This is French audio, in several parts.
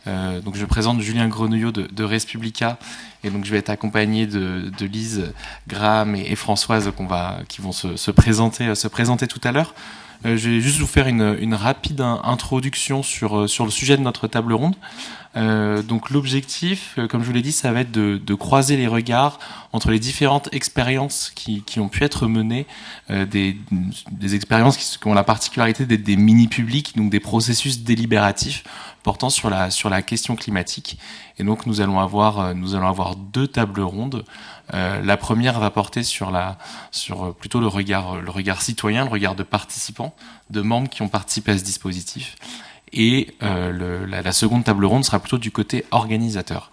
Donc je présente Julien Grenouillot de Respublica, et donc je vais être accompagné de Lise, Graham et Françoise qui vont se présenter tout à l'heure. Je vais juste vous faire une rapide introduction sur le sujet de notre table ronde. Donc l'objectif, comme je vous l'ai dit, ça va être de croiser les regards entre les différentes expériences qui ont pu être menées, des expériences qui ont la particularité d'être des mini-publics, donc des processus délibératifs portant sur la question climatique. Et donc nous allons avoir deux tables rondes. La première va porter sur plutôt le regard citoyen, le regard de participants, de membres qui ont participé à ce dispositif. Et la seconde table ronde sera plutôt du côté organisateur.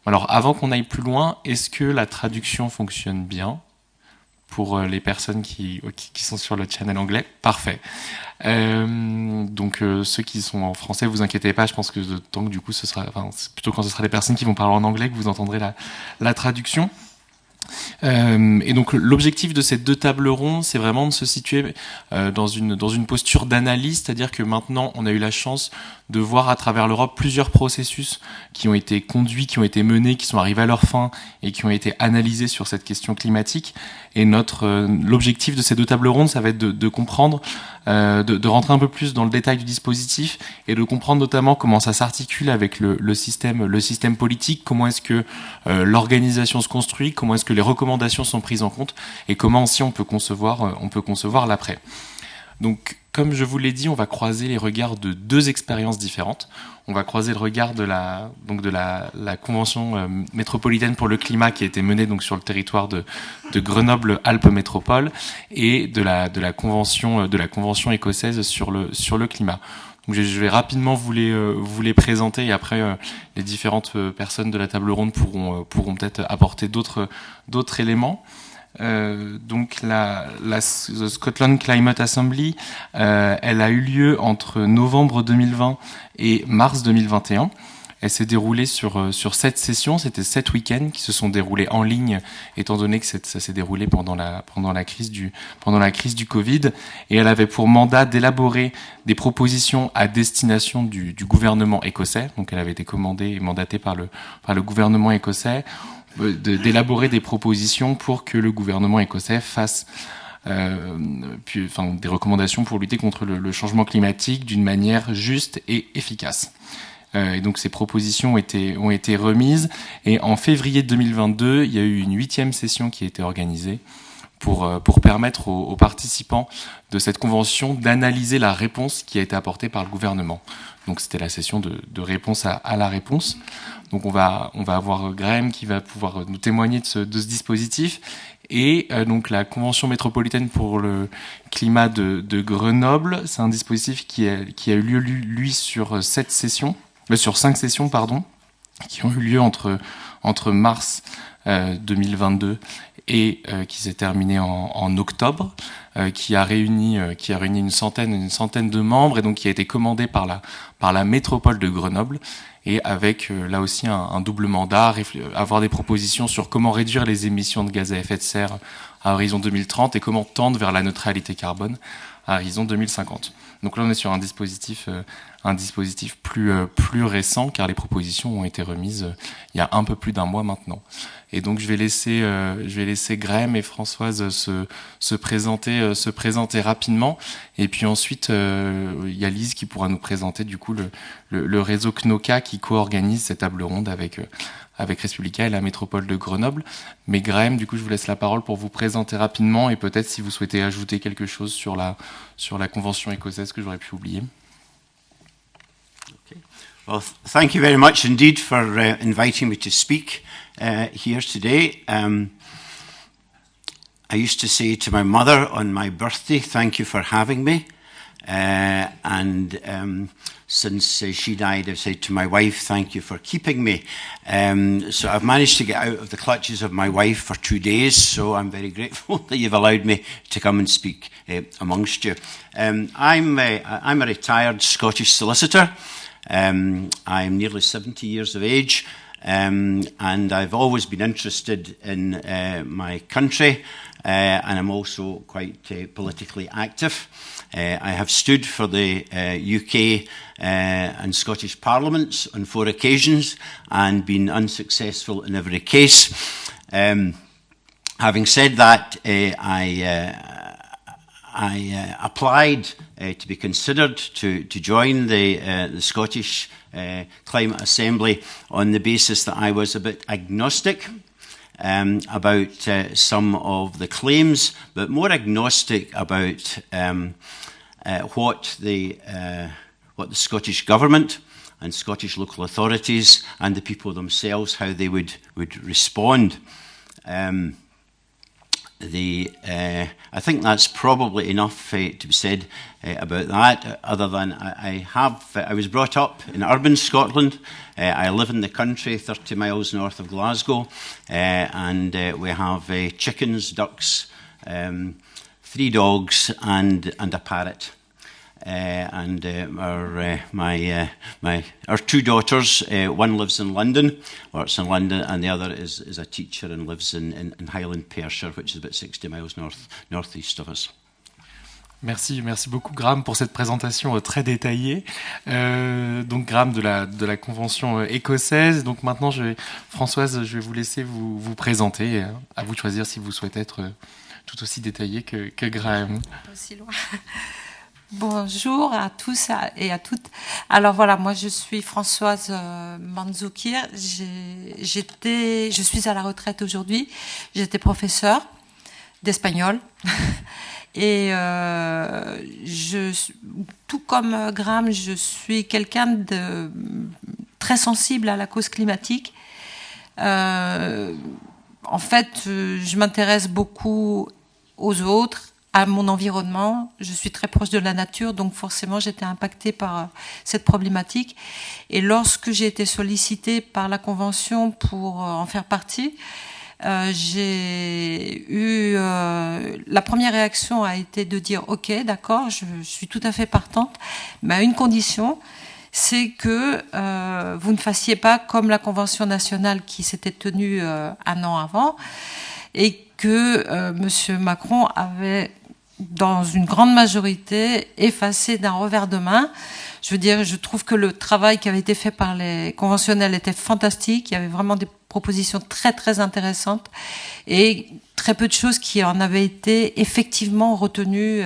Alors avant qu'on aille plus loin, est-ce que la traduction fonctionne bien pour les personnes qui sont sur le channel anglais? Parfait. Donc ceux qui sont en français, vous inquiétez pas, je pense que tant que du coup c'est plutôt quand ce sera les personnes qui vont parler en anglais que vous entendrez la traduction. Et donc l'objectif de ces deux tables rondes, c'est vraiment de se situer dans une posture d'analyse, c'est-à-dire que maintenant on a eu la chance de voir à travers l'Europe plusieurs processus qui ont été conduits, qui ont été menés, qui sont arrivés à leur fin et qui ont été analysés sur cette question climatique. Et l'objectif de ces deux tables rondes, ça va être de comprendre, de rentrer un peu plus dans le détail du dispositif et de comprendre notamment comment ça s'articule avec le système politique, comment est-ce que l'organisation se construit, comment est-ce que les recommandations sont prises en compte et comment aussi on peut concevoir l'après. Donc, comme je vous l'ai dit, on va croiser les regards de deux expériences différentes. On va croiser le regard de la Convention métropolitaine pour le climat qui a été menée donc sur le territoire de Grenoble-Alpes Métropole et de la Convention écossaise sur le climat. Donc, je vais rapidement vous les présenter et après les différentes personnes de la table ronde pourront peut-être apporter d'autres éléments. Donc la Scotland Climate Assembly, elle a eu lieu entre novembre 2020 et mars 2021. Elle s'est déroulée sur 7 sessions, c'était 7 week-ends qui se sont déroulés en ligne, étant donné que ça s'est déroulé pendant la crise du Covid, et elle avait pour mandat d'élaborer des propositions à destination du gouvernement écossais. Donc elle avait été commandée et mandatée par le gouvernement écossais d'élaborer des propositions pour que le gouvernement écossais fasse des recommandations pour lutter contre le changement climatique d'une manière juste et efficace. Et donc ces propositions ont été remises, et en février 2022, il y a eu une 8e session qui a été organisée pour permettre aux participants de cette convention d'analyser la réponse qui a été apportée par le gouvernement. Donc c'était la session de réponse à la réponse. Donc on va avoir Graham qui va pouvoir nous témoigner de ce dispositif, et donc la Convention métropolitaine pour le climat de Grenoble, c'est un dispositif qui a eu lieu lui sur 5 sessions qui ont eu lieu entre mars 2022 et qui s'est terminé en octobre, qui a réuni une centaine de membres, et donc qui a été commandé par la métropole de Grenoble, et avec là aussi un double mandat, avoir des propositions sur comment réduire les émissions de gaz à effet de serre à horizon 2030 et comment tendre vers la neutralité carbone à horizon 2050. Donc là on est sur un dispositif plus récent, car les propositions ont été remises il y a un peu plus d'un mois maintenant. Et donc je vais laisser Graham et Françoise se présenter rapidement, et puis ensuite il y a Lise qui pourra nous présenter du coup le réseau CNOCA qui co-organise cette table ronde avec Respublica et la métropole de Grenoble. Mais Graham, du coup je vous laisse la parole pour vous présenter rapidement, et peut-être si vous souhaitez ajouter quelque chose sur la convention écossaise que j'aurais pu oublier. Okay. Well, thank you very much indeed for inviting me to speak here today. I used to say to my mother on my birthday, thank you for having me. Since she died, I've said to my wife, thank you for keeping me. So I've managed to get out of the clutches of my wife for 2 days, so I'm very grateful that you've allowed me to come and speak amongst you. I'm a retired Scottish solicitor. I'm nearly 70 years of age. and I've always been interested in my country, and I'm also quite politically active. I have stood for the UK and Scottish Parliaments on 4 occasions and been unsuccessful in every case. Having said that, I applied to be considered to join the Scottish Climate Assembly on the basis that I was a bit agnostic about some of the claims, but more agnostic about what the Scottish Government and Scottish local authorities and the people themselves, how they would respond. I think that's probably enough to be said about that, other than I was brought up in urban Scotland. I live in the country 30 miles north of Glasgow, and we have chickens, ducks, 3 dogs and a parrot. And our 2 daughters, one lives in London, works in London, and the other is a teacher and lives in Highland Perthshire, which is about 60 miles northeast of us. Merci beaucoup Graham pour cette présentation très détaillée. Donc Graham de la convention écossaise. Donc maintenant, Françoise, je vais vous laisser vous présenter. À vous de choisir si vous souhaitez être tout aussi détaillé que Graham. Pas aussi loin. Bonjour à tous et à toutes. Alors voilà, moi je suis Françoise Manzoukir. Je suis à la retraite aujourd'hui. J'étais professeure d'espagnol. Et tout comme Graham, je suis quelqu'un de très sensible à la cause climatique. En fait, je m'intéresse beaucoup aux autres, à mon environnement. Je suis très proche de la nature, donc forcément j'étais impactée par cette problématique. Et lorsque j'ai été sollicitée par la Convention pour en faire partie, j'ai eu la première réaction a été de dire ok, d'accord, je suis tout à fait partante, mais à une condition, c'est que vous ne fassiez pas comme la Convention nationale qui s'était tenue 1 an avant et que Monsieur Macron avait dans une grande majorité effacé d'un revers de main. Je veux dire, je trouve que le travail qui avait été fait par les conventionnels était fantastique. Il y avait vraiment des propositions très très intéressantes et très peu de choses qui en avaient été effectivement retenues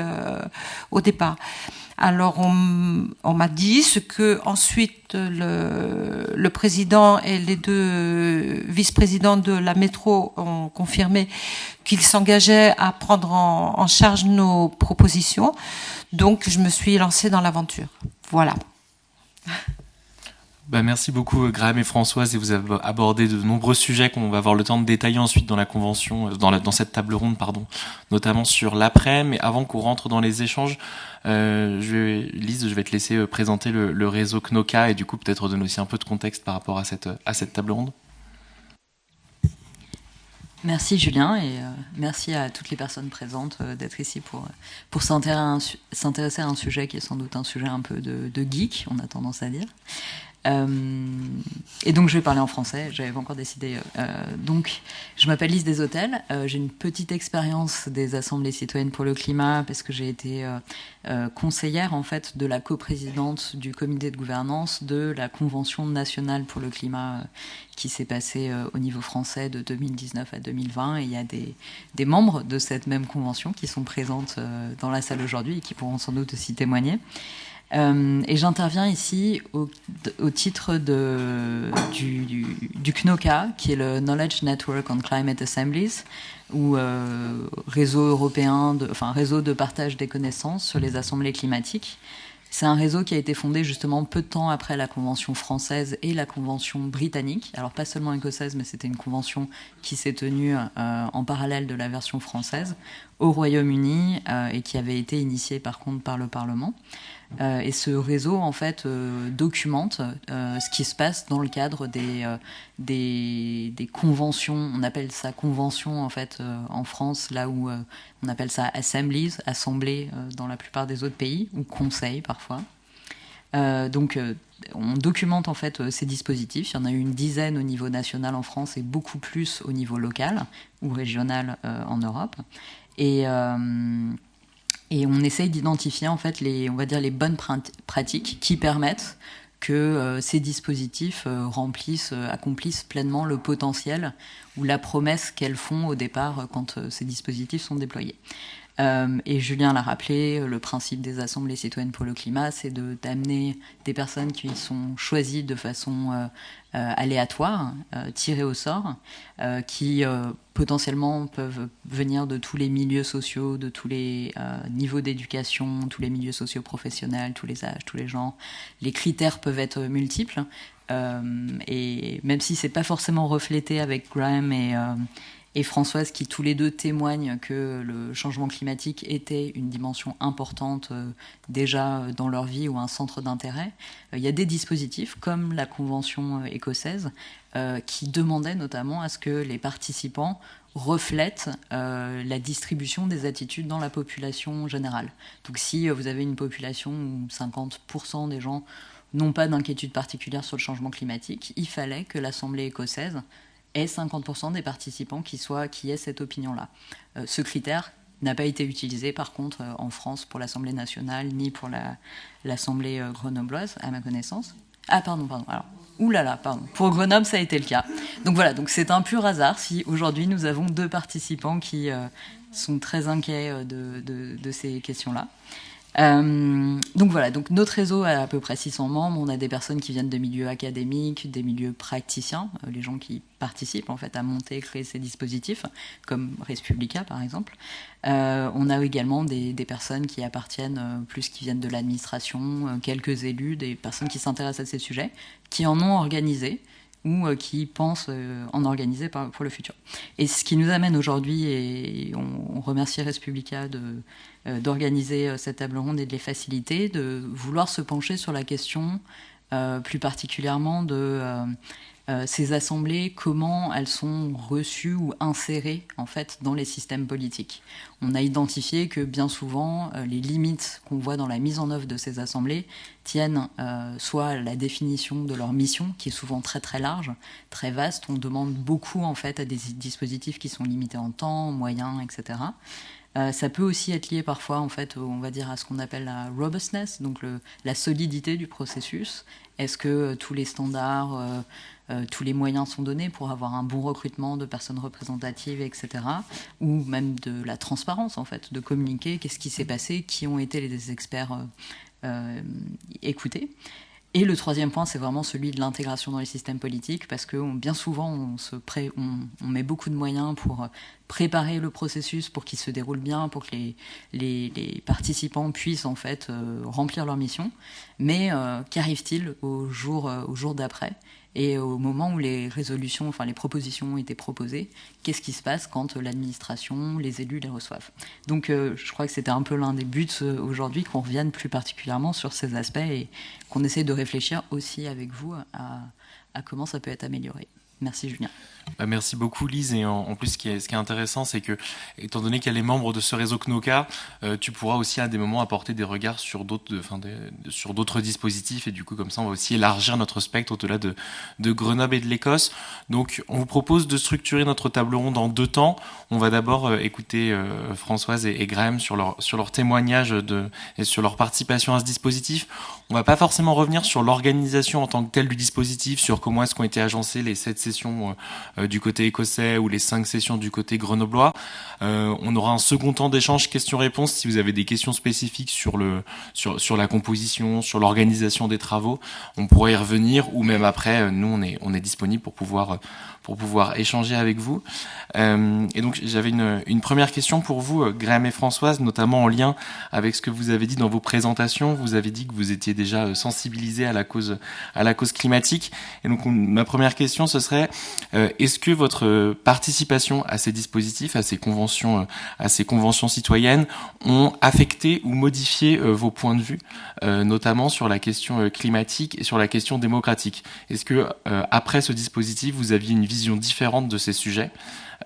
au départ. Alors on m'a dit ce que ensuite le président et les 2 vice-présidents de la métro ont confirmé, qu'ils s'engageaient à prendre en charge nos propositions. Donc je me suis lancée dans l'aventure. Voilà. Merci beaucoup Graham et Françoise, et vous avez abordé de nombreux sujets qu'on va avoir le temps de détailler ensuite dans la convention, dans cette table ronde, notamment sur l'après. Mais avant qu'on rentre dans les échanges, Lise, je vais te laisser présenter le réseau CNOCA et du coup peut-être donner aussi un peu de contexte par rapport à cette table ronde. Merci Julien et merci à toutes les personnes présentes d'être ici pour s'intéresser à un sujet qui est sans doute un sujet un peu de geek, on a tendance à dire. Et donc je vais parler en français, j'avais pas encore décidé. Donc je m'appelle Lise Deshôtels, j'ai une petite expérience des assemblées citoyennes pour le climat parce que j'ai été conseillère en fait de la coprésidente du comité de gouvernance de la Convention nationale pour le climat qui s'est passée au niveau français de 2019 à 2020, et il y a des membres de cette même convention qui sont présentes dans la salle aujourd'hui et qui pourront sans doute aussi témoigner. Et j'interviens ici au titre du CNOCA, qui est le Knowledge Network on Climate Assemblies, ou réseau européen, réseau de partage des connaissances sur les assemblées climatiques. C'est un réseau qui a été fondé justement peu de temps après la Convention française et la Convention britannique. Alors pas seulement écossaise, mais c'était une convention qui s'est tenue en parallèle de la version française au Royaume-Uni et qui avait été initiée par contre par le Parlement. Et ce réseau en fait documente ce qui se passe dans le cadre des conventions. On appelle ça convention en fait en France, là où on appelle ça assemblies, assemblées dans la plupart des autres pays, ou conseils parfois. Donc on documente en fait ces dispositifs. Il y en a eu une dizaine au niveau national en France et beaucoup plus au niveau local ou régional en Europe. Et on essaye d'identifier en fait on va dire les bonnes pratiques qui permettent que ces dispositifs accomplissent pleinement le potentiel ou la promesse qu'elles font au départ quand ces dispositifs sont déployés. Et Julien l'a rappelé, le principe des assemblées citoyennes pour le climat, c'est d'amener des personnes qui sont choisies de façon aléatoire, tirées au sort, qui potentiellement peuvent venir de tous les milieux sociaux, de tous les niveaux d'éducation, tous les milieux socio-professionnels, tous les âges, tous les genres. Les critères peuvent être multiples. Et même si c'est pas forcément reflété avec Graham et Françoise, qui tous les deux témoignent que le changement climatique était une dimension importante déjà dans leur vie ou un centre d'intérêt, il y a des dispositifs comme la Convention écossaise qui demandaient notamment à ce que les participants reflètent la distribution des attitudes dans la population générale. Donc si vous avez une population où 50% des gens n'ont pas d'inquiétude particulière sur le changement climatique, il fallait que l'Assemblée écossaise ait 50% des participants qui aient cette opinion-là. Ce critère n'a pas été utilisé, par contre, en France pour l'Assemblée nationale, ni pour l'Assemblée grenobloise, à ma connaissance. Ah, pardon. Alors, pardon. Pour Grenoble, ça a été le cas. Donc voilà, donc c'est un pur hasard si aujourd'hui nous avons 2 participants qui sont très inquiets de ces questions-là. Donc voilà, donc notre réseau a à peu près 600 membres. On a des personnes qui viennent de milieux académiques, des milieux praticiens, les gens qui participent en fait à monter et créer ces dispositifs, comme Respublica par exemple. On a également des personnes qui appartiennent qui viennent de l'administration, quelques élus, des personnes qui s'intéressent à ces sujets, qui en ont organisé ou qui pensent en organiser pour le futur. Et ce qui nous amène aujourd'hui, et on remercie Respublica d'organiser cette table ronde et de les faciliter, de vouloir se pencher sur la question plus particulièrement de ces assemblées, comment elles sont reçues ou insérées en fait dans les systèmes politiques. On a identifié que bien souvent les limites qu'on voit dans la mise en œuvre de ces assemblées tiennent soit à la définition de leur mission, qui est souvent très très large, très vaste. On demande beaucoup en fait à des dispositifs qui sont limités en temps, en moyens, etc. Ça peut aussi être lié parfois, en fait, on va dire à ce qu'on appelle la robustness, donc la solidité du processus. Est-ce que tous les standards, tous les moyens sont donnés pour avoir un bon recrutement de personnes représentatives, etc. Ou même de la transparence, en fait, de communiquer qu'est-ce qui s'est passé, qui ont été les experts écoutés. Et le troisième point, c'est vraiment celui de l'intégration dans les systèmes politiques, parce que bien souvent, on met beaucoup de moyens pour préparer le processus, pour qu'il se déroule bien, pour que les participants puissent en fait remplir leur mission. Mais qu'arrive-t-il au jour d'après ? Et au moment où les résolutions, enfin les propositions ont été proposées, qu'est-ce qui se passe quand l'administration, les élus les reçoivent ? Donc je crois que c'était un peu l'un des buts aujourd'hui, qu'on revienne plus particulièrement sur ces aspects et qu'on essaie de réfléchir aussi avec vous à comment ça peut être amélioré. Merci Julien. Merci beaucoup Lise, et en plus ce qui est intéressant, c'est que étant donné qu'elle est membre de ce réseau CNOCA, tu pourras aussi à des moments apporter des regards sur d'autres dispositifs, et du coup comme ça on va aussi élargir notre spectre au-delà de Grenoble et de l'Écosse. Donc on vous propose de structurer notre table ronde en 2 temps. On va d'abord écouter Françoise et Graham sur leur témoignage et sur leur participation à ce dispositif. On va pas forcément revenir sur l'organisation en tant que telle du dispositif, sur comment est-ce qu'ont été agencées les 7 sessions du côté écossais ou les 5 sessions du côté grenoblois. On aura un second temps d'échange questions-réponses si vous avez des questions spécifiques sur la composition, sur l'organisation des travaux. On pourrait y revenir, ou même après, nous on est disponible pour pouvoir échanger avec vous. Et donc j'avais une première question pour vous, Graham et Françoise, notamment en lien avec ce que vous avez dit dans vos présentations. Vous avez dit que vous étiez déjà sensibilisés à la cause climatique. Et donc ma première question, ce serait est-ce que votre participation à ces dispositifs, à ces conventions citoyennes, ont affecté ou modifié vos points de vue, notamment sur la question climatique et sur la question démocratique ? Est-ce que après ce dispositif, vous aviez une vision différente de ces sujets,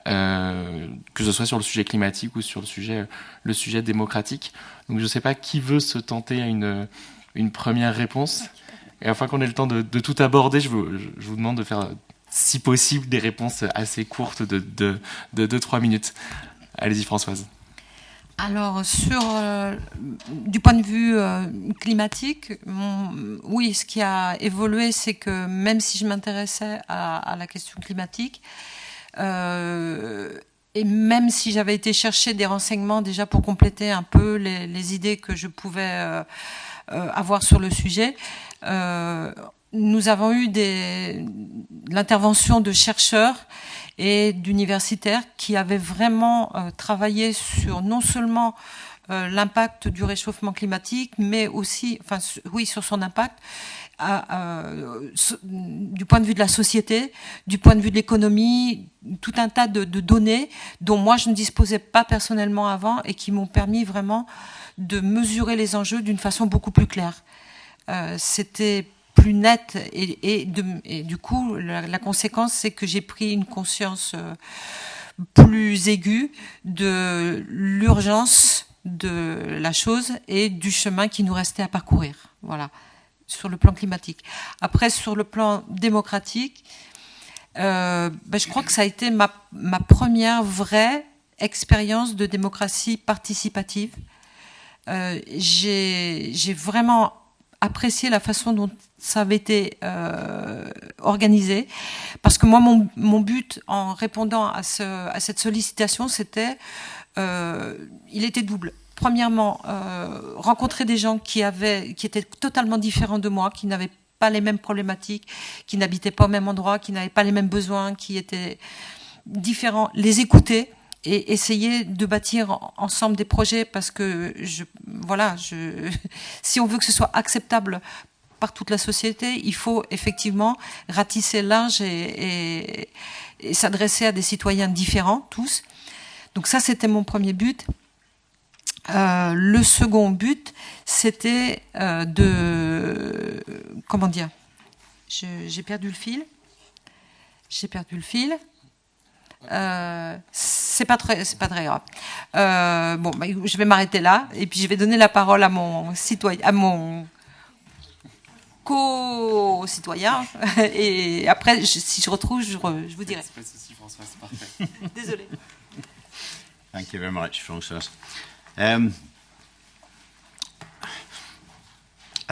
que ce soit sur le sujet climatique ou sur le sujet démocratique ? Donc je ne sais pas qui veut se tenter à une première réponse. Et afin qu'on ait le temps de tout aborder, je vous demande de faire, si possible, des réponses assez courtes de 2-3 minutes. Allez-y, Françoise. Alors, du point de vue climatique, oui, ce qui a évolué, c'est que même si je m'intéressais à la question climatique, et même si j'avais été chercher des renseignements déjà pour compléter un peu les idées que je pouvais avoir sur le sujet, nous avons eu l'intervention de chercheurs et d'universitaires qui avaient vraiment travaillé sur non seulement l'impact du réchauffement climatique, mais aussi, sur son impact du point de vue de la société, du point de vue de l'économie, tout un tas de données dont moi je ne disposais pas personnellement avant et qui m'ont permis vraiment de mesurer les enjeux d'une façon beaucoup plus claire. C'était plus net et du coup la conséquence c'est que j'ai pris une conscience plus aiguë de l'urgence de la chose et du chemin qui nous restait à parcourir, voilà, sur le plan climatique. Après, sur le plan démocratique, je crois que ça a été ma première vraie expérience de démocratie participative. J'ai vraiment apprécié la façon dont ça avait été organisé, parce que moi, mon but en répondant à cette sollicitation, il était double. Premièrement, rencontrer des gens qui étaient totalement différents de moi, qui n'avaient pas les mêmes problématiques, qui n'habitaient pas au même endroit, qui n'avaient pas les mêmes besoins, qui étaient différents, les écouter et essayer de bâtir ensemble des projets, parce que si on veut que ce soit acceptable par toute la société, il faut effectivement ratisser large et s'adresser à des citoyens différents, tous. Donc ça, c'était mon premier but. Le second but, c'était comment dire, j'ai perdu le fil. C'est pas très grave. Je vais m'arrêter là et puis je vais donner la parole à mon co-citoyen et après, si je retrouve, je vous dirai. Pas de souci, François, c'est parfait. Désolée. Thank you very much, Françoise. I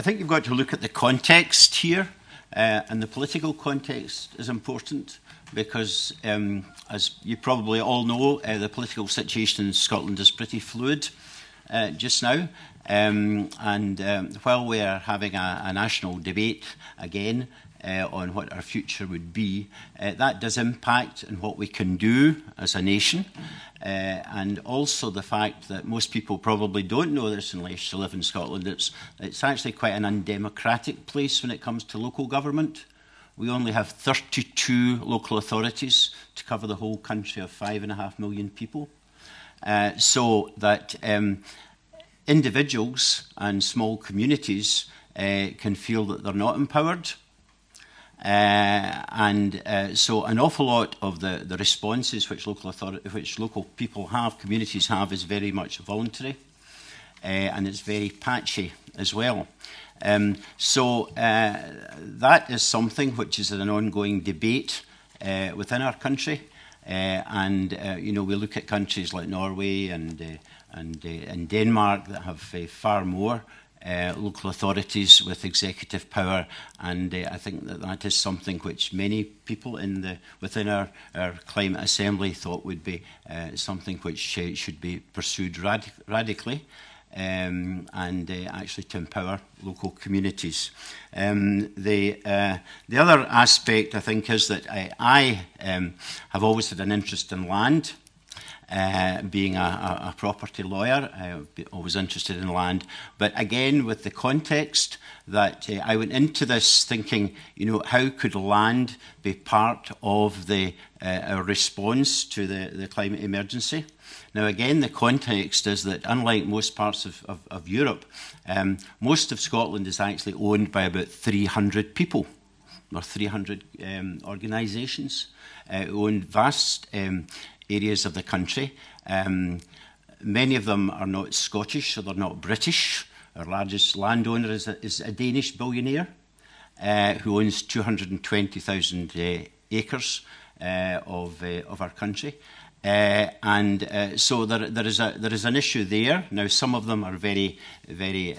think you've got to look at the context here, and the political context is important because, as you probably all know, the political situation in Scotland is pretty fluid just now. And while we are having a national debate again on what our future would be, that does impact on what we can do as a nation. And also the fact that most people probably don't know this unless you live in Scotland. It's actually quite an undemocratic place when it comes to local government. We only have 32 local authorities to cover the whole country of 5.5 million people. So that individuals and small communities can feel that they're not empowered. So an awful lot of the responses which local people have, communities have, is very much voluntary, and it's very patchy as well. So that is something which is an ongoing debate within our country, we look at countries like Norway and Denmark that have far more local authorities with executive power, and I think that is something which many people within our Climate Assembly thought would be something which should be pursued radically, and actually to empower local communities. The other aspect, I think, is that I have always had an interest in land. Being a property lawyer, I was interested in land, but again with the context that I went into this thinking, how could land be part of our response to the climate emergency? Now again, the context is that unlike most parts of Europe, most of Scotland is actually owned by about 300 people, or 300 organisations, own vast areas of the country. Many of them are not Scottish, so they're not British. Our largest landowner is a Danish billionaire. who owns 220,000 acres of our country. So there is an issue there. Now, some of them are very, very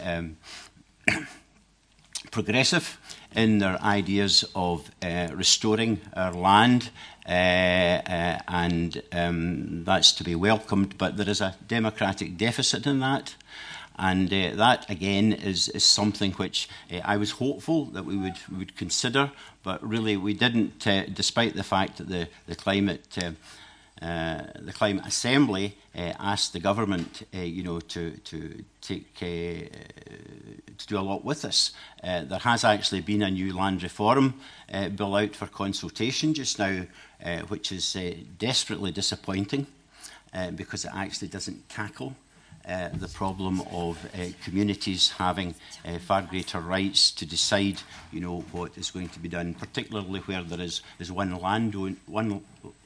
progressive in their ideas of restoring our land, and that's to be welcomed, but there is a democratic deficit in that. And that, again, is something which I was hopeful that we would consider, but really we didn't, despite the fact that the Climate Assembly asked the government, to do a lot with this. There has actually been a new land reform bill out for consultation just now, which is desperately disappointing because it actually doesn't tackle the problem of communities having far greater rights to decide, what is going to be done, particularly where there is one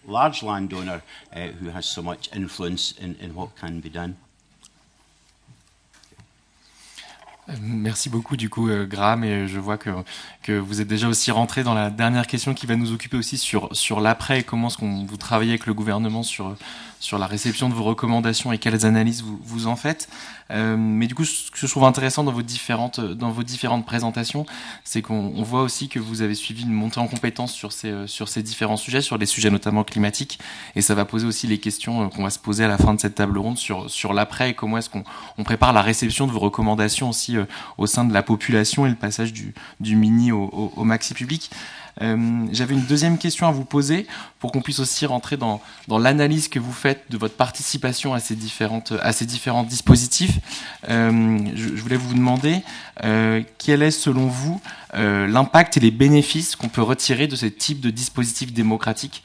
large landowner who has so much influence in what can be done. Merci beaucoup du coup Graham, et je vois que vous êtes déjà aussi rentré dans la dernière question qui va nous occuper aussi sur l'après, et comment est-ce qu'on vous travaillez avec le gouvernement sur la réception de vos recommandations et quelles analyses vous en faites. Mais du coup, ce que je trouve intéressant dans vos différentes présentations, c'est qu'on voit aussi que vous avez suivi une montée en compétences sur ces différents sujets, sur les sujets notamment climatiques, et ça va poser aussi les questions qu'on va se poser à la fin de cette table ronde sur l'après, et comment est-ce qu'on prépare la réception de vos recommandations aussi au sein de la population et le passage du mini au maxi public. J'avais une deuxième question à vous poser pour qu'on puisse aussi rentrer dans l'analyse que vous faites de votre participation à ces différents dispositifs. Je voulais vous demander quel est selon vous l'impact et les bénéfices qu'on peut retirer de ce type de dispositifs démocratiques.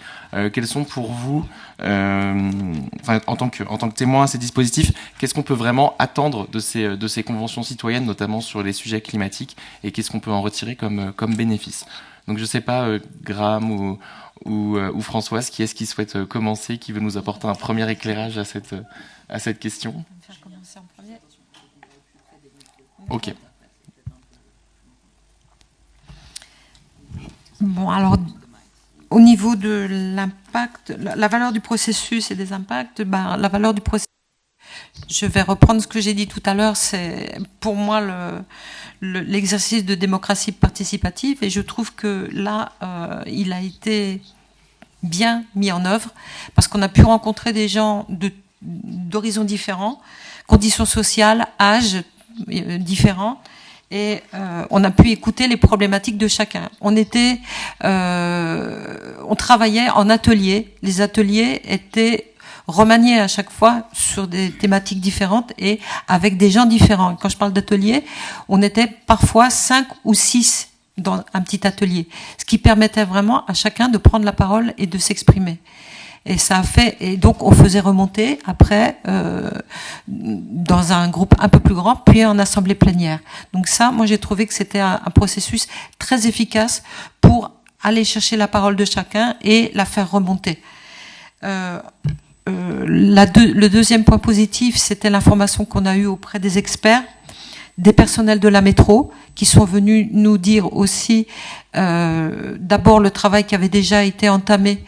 Quels sont pour vous, en tant que témoin à ces dispositifs, qu'est-ce qu'on peut vraiment attendre de ces conventions citoyennes, notamment sur les sujets climatiques, et qu'est-ce qu'on peut en retirer comme bénéfice? Donc je ne sais pas, Graham ou Françoise, qui est-ce qui souhaite commencer, qui veut nous apporter un premier éclairage à cette question? On va faire commencer en premier. Ok. Bon, alors, au niveau de l'impact, la valeur du processus et des impacts, la valeur du processus, je vais reprendre ce que j'ai dit tout à l'heure, c'est pour moi l'exercice de démocratie participative, et je trouve que là, il a été bien mis en œuvre, parce qu'on a pu rencontrer des gens d'horizons différents, conditions sociales, âges différents, et on a pu écouter les problématiques de chacun. On travaillait en atelier. Les ateliers étaient remaniés à chaque fois sur des thématiques différentes et avec des gens différents. Quand je parle d'atelier, on était parfois 5 ou 6 dans un petit atelier, ce qui permettait vraiment à chacun de prendre la parole et de s'exprimer. Et donc on faisait remonter après dans un groupe un peu plus grand, puis en assemblée plénière. Donc ça, moi j'ai trouvé que c'était un processus très efficace pour aller chercher la parole de chacun et la faire remonter. Le deuxième point positif, c'était l'information qu'on a eue auprès des experts, des personnels de la métro, qui sont venus nous dire aussi d'abord le travail qui avait déjà été entamé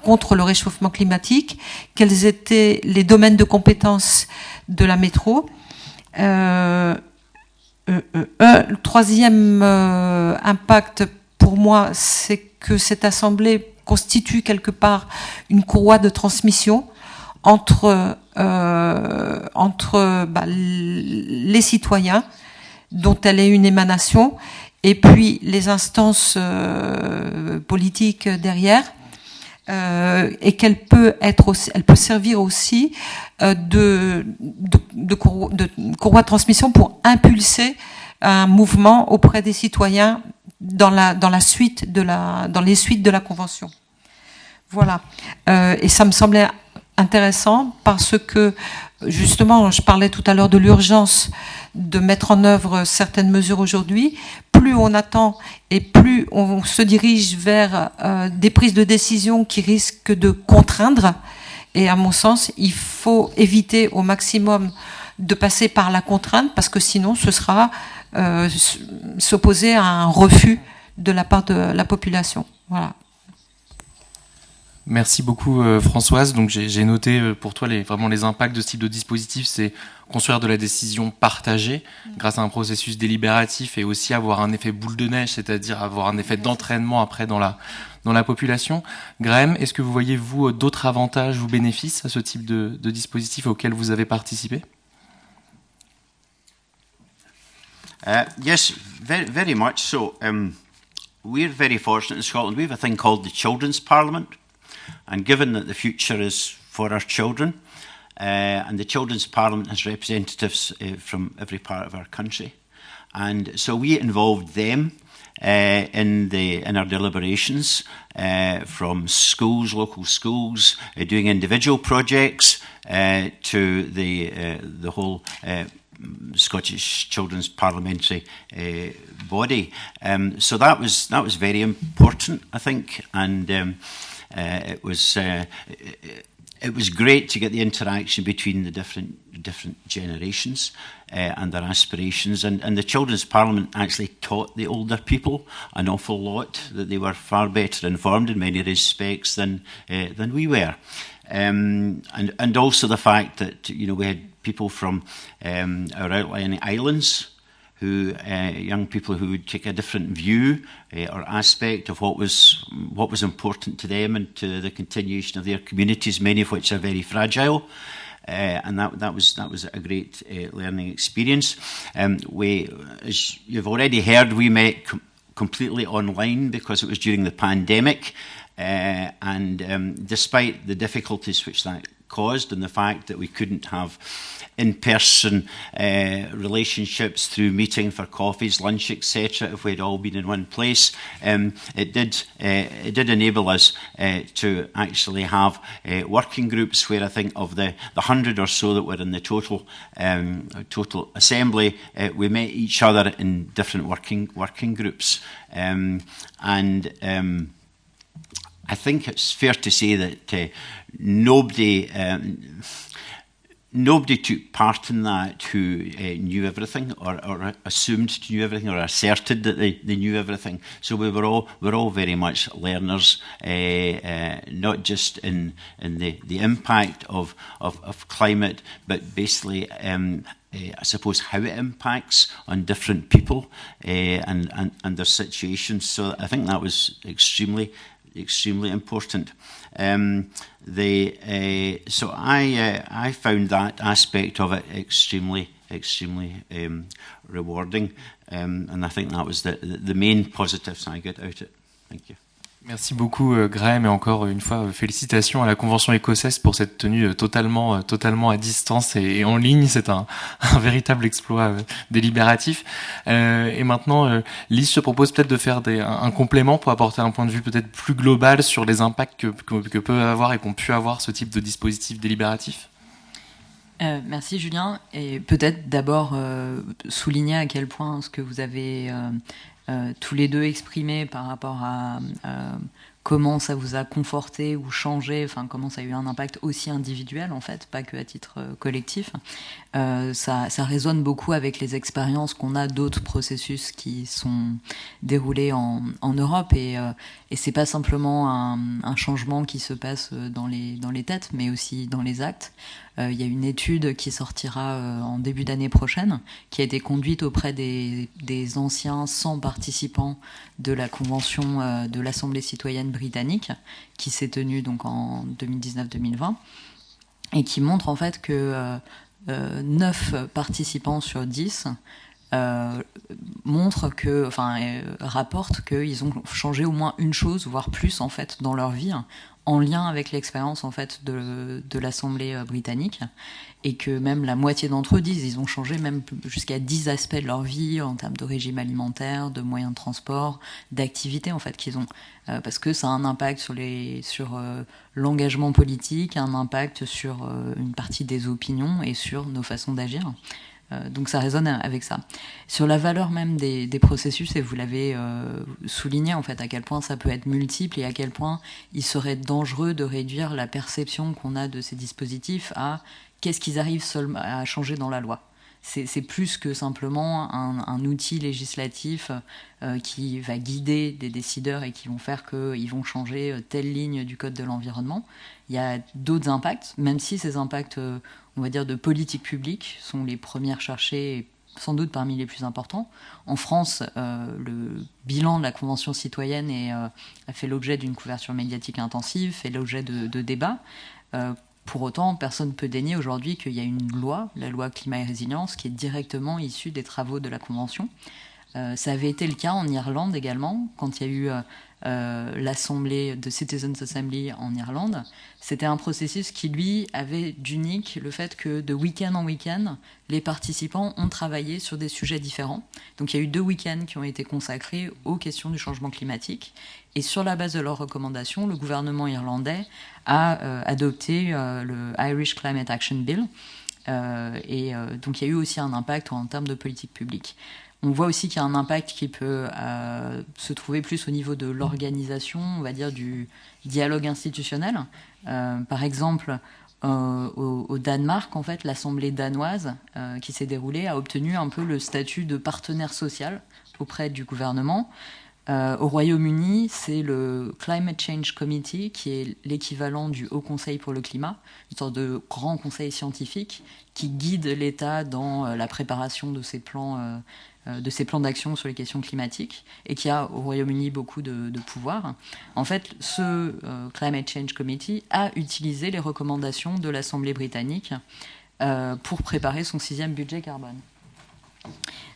contre le réchauffement climatique, quels étaient les domaines de compétences de la métro. Le troisième impact pour moi, c'est que cette assemblée constitue quelque part une courroie de transmission entre les citoyens, dont elle est une émanation, et puis les instances politiques derrière, et qu'elle peut servir aussi de courroie de transmission pour impulser un mouvement auprès des citoyens dans les suites de la convention. Voilà. Et ça me semblait intéressant parce que justement, je parlais tout à l'heure de l'urgence de mettre en œuvre certaines mesures aujourd'hui. Plus on attend et plus on se dirige vers des prises de décision qui risquent de contraindre. Et à mon sens, il faut éviter au maximum de passer par la contrainte, parce que sinon ce sera s'opposer à un refus de la part de la population. Voilà. Merci beaucoup Françoise. Donc j'ai noté pour toi vraiment les impacts de ce type de dispositif, c'est construire de la décision partagée grâce à un processus délibératif et aussi avoir un effet boule de neige, c'est-à-dire avoir un effet d'entraînement après dans la population. Graham, est-ce que vous voyez vous d'autres avantages ou bénéfices à ce type de dispositif auquel vous avez participé? Yes, very much so. We're very fortunate in Scotland. We have a thing called the Children's Parliament. And given that the future is for our children, and the Children's Parliament has representatives from every part of our country, and so we involved them in our deliberations from schools, local schools, doing individual projects to the whole Scottish Children's Parliamentary body. So that was very important, I think, and. It was great to get the interaction between the different generations and their aspirations. And the Children's Parliament actually taught the older people an awful lot, that they were far better informed in many respects than we were. And also the fact that we had people from our outlying islands, young people who would take a different view or aspect of what was important to them and to the continuation of their communities, many of which are very fragile. And that was a great learning experience. As you've already heard, we met completely online because it was during the pandemic, and despite the difficulties which that caused and the fact that we couldn't have in-person relationships through meeting for coffees, lunch, etc. if we'd all been in one place, it did enable us to actually have working groups where I think of the 100 or so that were in the total assembly, we met each other in different working groups, and I think it's fair to say that nobody took part in that who knew everything or assumed to know everything or asserted that they knew everything. So we're all very much learners, not just in the impact of climate, but basically I suppose how it impacts on different people and their situations. So I think that was extremely important. So I found that aspect of it extremely rewarding, and I think that was the main positives I got out of it. Thank you. Merci beaucoup Graham, et encore une fois félicitations à la Convention écossaise pour cette tenue totalement à distance et en ligne. C'est un véritable exploit délibératif. Et maintenant, Lise se propose peut-être de faire un complément pour apporter un point de vue peut-être plus global sur les impacts que peut avoir et qu'ont pu avoir ce type de dispositif délibératif. Merci Julien, et peut-être d'abord souligner à quel point ce que vous avez tous les deux exprimé par rapport à comment ça vous a conforté ou changé, enfin comment ça a eu un impact aussi individuel en fait, pas que à titre collectif. Ça résonne beaucoup avec les expériences qu'on a d'autres processus qui sont déroulés en Europe, et c'est pas simplement un changement qui se passe dans les têtes, mais aussi dans les actes. Il y a une étude qui sortira en début d'année prochaine, qui a été conduite auprès des anciens 100 participants de la convention de l'Assemblée citoyenne britannique, qui s'est tenue donc en 2019-2020, et qui montre en fait que 9 participants sur 10 rapportent qu'ils ont changé au moins une chose, voire plus en fait, dans leur vie, en lien avec l'expérience en fait de l'Assemblée britannique, et que même la moitié d'entre eux disent ils ont changé même jusqu'à 10 aspects de leur vie en termes de régime alimentaire, de moyens de transport, d'activités en fait qu'ils ont, parce que ça a un impact sur l'engagement politique, un impact sur une partie des opinions et sur nos façons d'agir. Donc ça résonne avec ça. Sur la valeur même des processus, et vous l'avez souligné en fait, à quel point ça peut être multiple et à quel point il serait dangereux de réduire la perception qu'on a de ces dispositifs à qu'est-ce qu'ils arrivent seulement à changer dans la loi. c'est plus que simplement un outil législatif qui va guider des décideurs et qui vont faire qu'ils vont changer telle ligne du code de l'environnement. Il y a d'autres impacts, même si ces impacts, on va dire, de politique publique sont les premiers recherchés, sans doute parmi les plus importants. En France, le bilan de la Convention citoyenne a fait l'objet d'une couverture médiatique intensive, fait l'objet de débats. Pour autant, personne ne peut dénier aujourd'hui qu'il y a une loi, la loi climat et résilience, qui est directement issue des travaux de la Convention. Ça avait été le cas en Irlande également, quand il y a eu l'Assemblée de Citizens Assembly en Irlande. C'était un processus qui, lui, avait d'unique le fait que de week-end en week-end, les participants ont travaillé sur des sujets différents. Donc il y a eu 2 week-ends qui ont été consacrés aux questions du changement climatique. Et sur la base de leurs recommandations, le gouvernement irlandais a adopté le Irish Climate Action Bill. Donc il y a eu aussi un impact en termes de politique publique. On voit aussi qu'il y a un impact qui peut se trouver plus au niveau de l'organisation, on va dire du dialogue institutionnel. Par exemple, au Danemark, en fait, l'Assemblée danoise qui s'est déroulée a obtenu un peu le statut de partenaire social auprès du gouvernement. Au Royaume-Uni, c'est le Climate Change Committee, qui est l'équivalent du Haut Conseil pour le climat, une sorte de grand conseil scientifique qui guide l'État dans la préparation de ses plans d'action sur les questions climatiques, et qui a au Royaume-Uni beaucoup de pouvoir. En fait, ce Climate Change Committee a utilisé les recommandations de l'Assemblée britannique pour préparer son 6e budget carbone.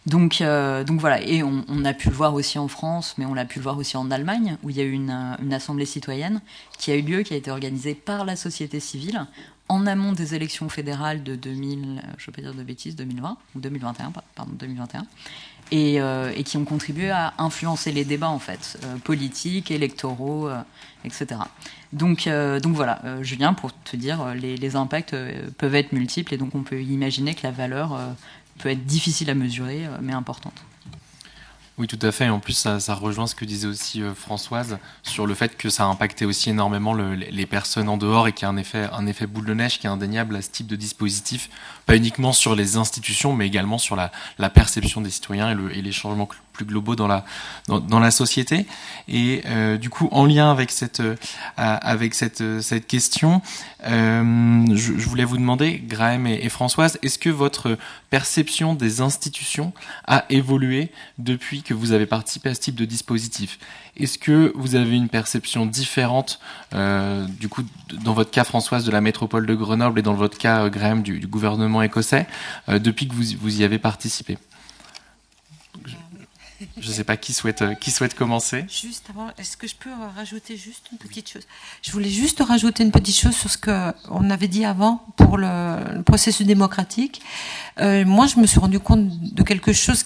Donc voilà, et on a pu le voir aussi en France, mais on l'a pu le voir aussi en Allemagne, où il y a eu une assemblée citoyenne qui a eu lieu, qui a été organisée par la société civile en amont des élections fédérales de 2020, ou 2021, pardon, 2021, et qui ont contribué à influencer les débats, en fait, politiques, électoraux, etc. Donc voilà, Julien, pour te dire, les impacts peuvent être multiples, et donc on peut imaginer que la valeur peut être difficile à mesurer, mais importante. Oui, tout à fait. Et en plus, ça rejoint ce que disait aussi Françoise sur le fait que ça a impacté aussi énormément les personnes en dehors et qu'il y a un effet boule de neige qui est indéniable à ce type de dispositif, pas uniquement sur les institutions, mais également sur la perception des citoyens et les changements plus globaux dans la société. Et du coup, en lien avec cette question, je voulais vous demander, Graham et Françoise, est-ce que votre perception des institutions a évolué depuis que vous avez participé à ce type de dispositif? Est-ce que vous avez une perception différente, du coup, dans votre cas, Françoise, de la métropole de Grenoble, et dans votre cas, Graham, du gouvernement écossais, depuis que vous y avez participé? Je ne sais pas qui souhaite commencer. Juste avant, est-ce que je peux rajouter juste une petite chose? Je voulais juste rajouter une petite chose sur ce qu'on avait dit avant pour le processus démocratique. Moi, je me suis rendu compte de quelque chose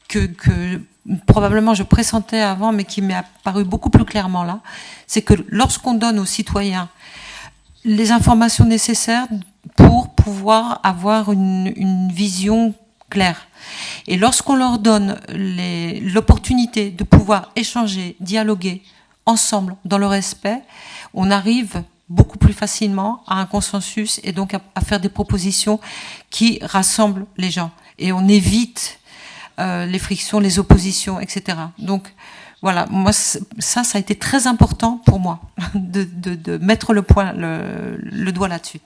que probablement je pressentais avant, mais qui m'est apparu beaucoup plus clairement là. C'est que lorsqu'on donne aux citoyens les informations nécessaires pour pouvoir avoir une vision claire, et lorsqu'on leur donne l'opportunité de pouvoir échanger, dialoguer ensemble dans le respect, on arrive beaucoup plus facilement à un consensus et donc à faire des propositions qui rassemblent les gens. Et on évite les frictions, les oppositions, etc. Donc voilà, moi ça a été très important pour moi de mettre le doigt là-dessus.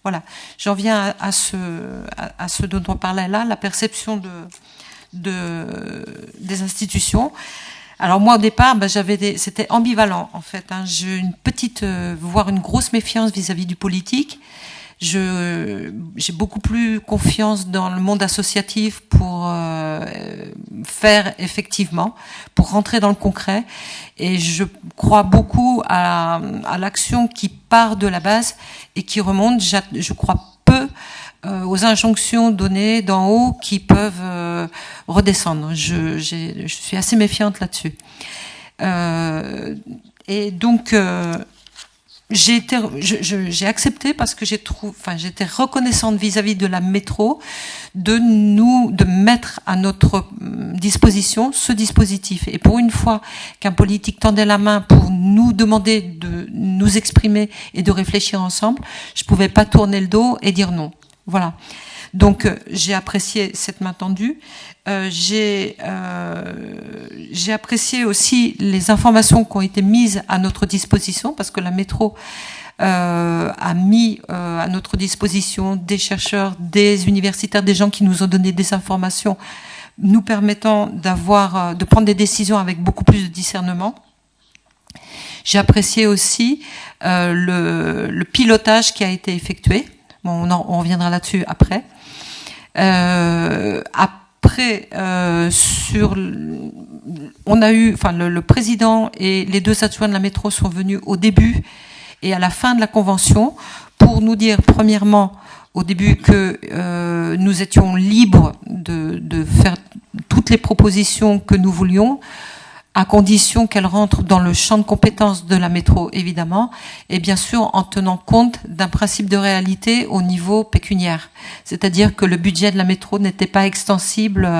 Voilà, j'en viens à ce dont on parlait là, la perception des institutions. Alors moi au départ, c'était ambivalent en fait. J'ai voire une grosse méfiance vis-à-vis du politique. J'ai beaucoup plus confiance dans le monde associatif pour faire effectivement, pour rentrer dans le concret. Et je crois beaucoup à l'action qui part de la base et qui remonte. Je crois peu aux injonctions données d'en haut qui peuvent redescendre. Je suis assez méfiante là-dessus. Et donc j'ai accepté parce que j'étais reconnaissante vis-à-vis de la métro de mettre à notre disposition ce dispositif. Et pour une fois qu'un politique tendait la main pour nous demander de nous exprimer et de réfléchir ensemble, je pouvais pas tourner le dos et dire non. Voilà. Donc j'ai apprécié cette main tendue. J'ai apprécié aussi les informations qui ont été mises à notre disposition, parce que la métro a mis à notre disposition des chercheurs, des universitaires, des gens qui nous ont donné des informations nous permettant de prendre des décisions avec beaucoup plus de discernement. J'ai apprécié aussi le pilotage qui a été effectué. Bon, on reviendra là-dessus après. On a eu, le président et les deux adjoints de la métro sont venus au début et à la fin de la convention pour nous dire, premièrement, au début, que nous étions libres de faire toutes les propositions que nous voulions, à condition qu'elles rentrent dans le champ de compétences de la métro, évidemment, et bien sûr en tenant compte d'un principe de réalité au niveau pécuniaire. C'est-à-dire que le budget de la métro n'était pas extensible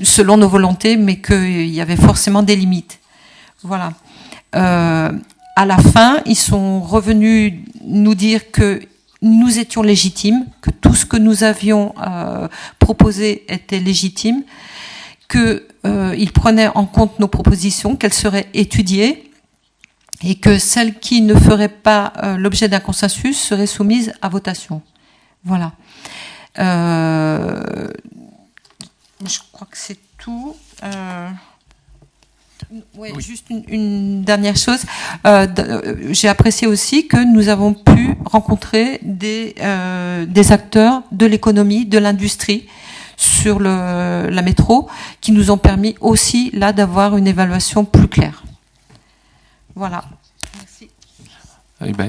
selon nos volontés, mais qu'il y avait forcément des limites. Voilà. À la fin, ils sont revenus nous dire que nous étions légitimes, que tout ce que nous avions proposé était légitime, qu'ils prenaient en compte nos propositions, qu'elles seraient étudiées, et que celles qui ne feraient pas l'objet d'un consensus seraient soumises à votation. Voilà. Je crois que c'est tout. Oui, juste une dernière chose. J'ai apprécié aussi que nous avons pu rencontrer des acteurs de l'économie, de l'industrie sur la métro, qui nous ont permis aussi là d'avoir une évaluation plus claire. Voilà. Merci.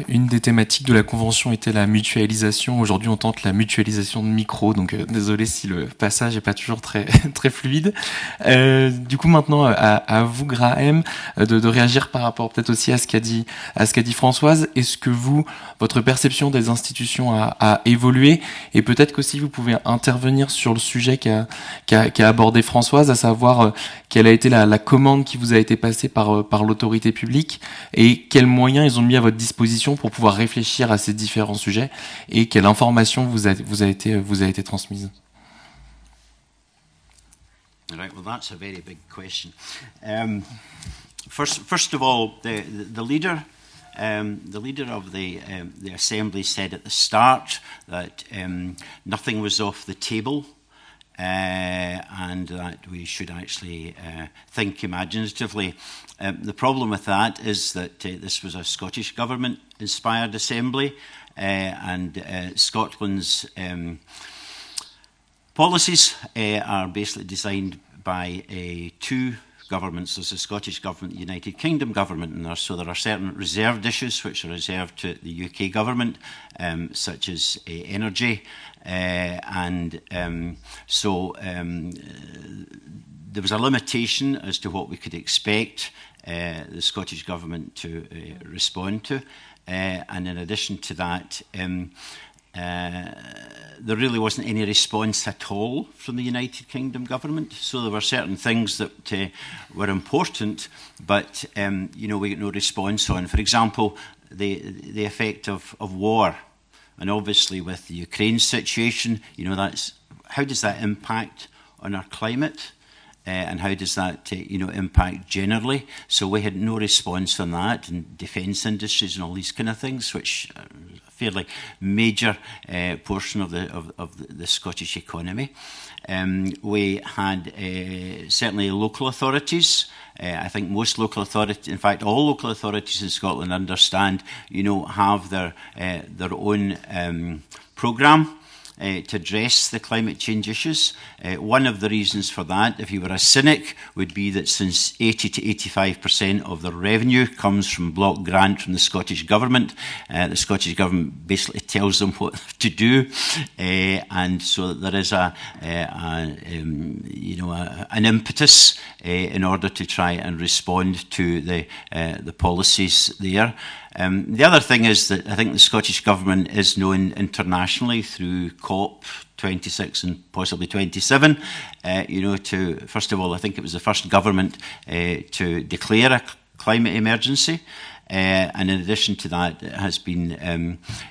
Une des thématiques de la convention était la mutualisation. Aujourd'hui, on tente la mutualisation de micros, donc désolé si le passage n'est pas toujours très très fluide. Du coup, maintenant, à vous, Graham, de réagir par rapport peut-être aussi à ce qu'a dit Françoise. Est-ce que votre perception des institutions a évolué, et peut-être qu'aussi vous pouvez intervenir sur le sujet qu'a abordé Françoise, à savoir quelle a été la commande qui vous a été passée par l'autorité publique, et quels moyens ils ont mis à votre disposition pour pouvoir réfléchir à ces différents sujets, et quelle information vous a été transmise. Right, well, that's a very big question. First of all, the leader of the assembly said at the start that nothing was off the table. And that we should actually think imaginatively. The problem with that is that this was a Scottish Government-inspired assembly, and Scotland's policies are basically designed by two governments. There's the Scottish Government, the United Kingdom Government, and so there are certain reserved issues which are reserved to the UK Government, such as energy. So there was a limitation as to what we could expect the Scottish Government to respond to. And in addition to that, there really wasn't any response at all from the United Kingdom Government. So there were certain things that were important, but we got no response on. For example, the effect of war. And obviously with the Ukraine situation, how does that impact on our climate? And how does that impact generally? So we had no response on that, and defence industries and all these kind of things, which are a fairly major portion of the Scottish economy. We had certainly local authorities. I think most local authorities, in fact all local authorities in Scotland understand, have their own programme to address the climate change issues. One of the reasons for that, if you were a cynic, would be that since 80 to 85% of the revenue comes from block grant from the Scottish Government, the Scottish Government basically tells them what to do, and so there is an impetus in order to try and respond to the policies there. The other thing is that I think the Scottish Government is known internationally through COP26 and possibly 27, first of all, I think it was the first government to declare a climate emergency. and in addition to that, it has been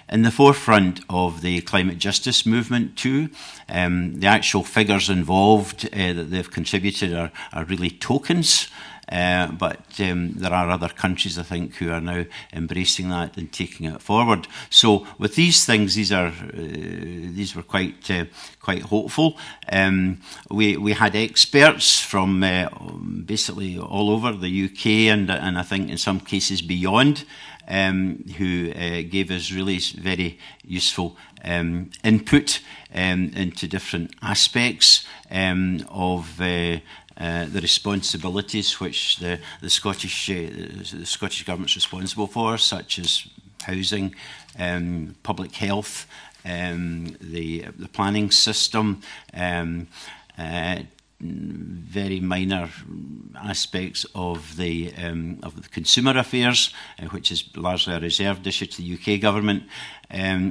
in the forefront of the climate justice movement too. The actual figures involved that they've contributed are really tokens. But there are other countries, I think, who are now embracing that and taking it forward. So with these things, these were quite hopeful. We had experts from basically all over the UK and I think in some cases beyond, who gave us really very useful input into different aspects of the responsibilities which the Scottish Government's responsible for, such as housing, public health, the planning system, very minor aspects of the consumer affairs, which is largely a reserved issue to the UK government,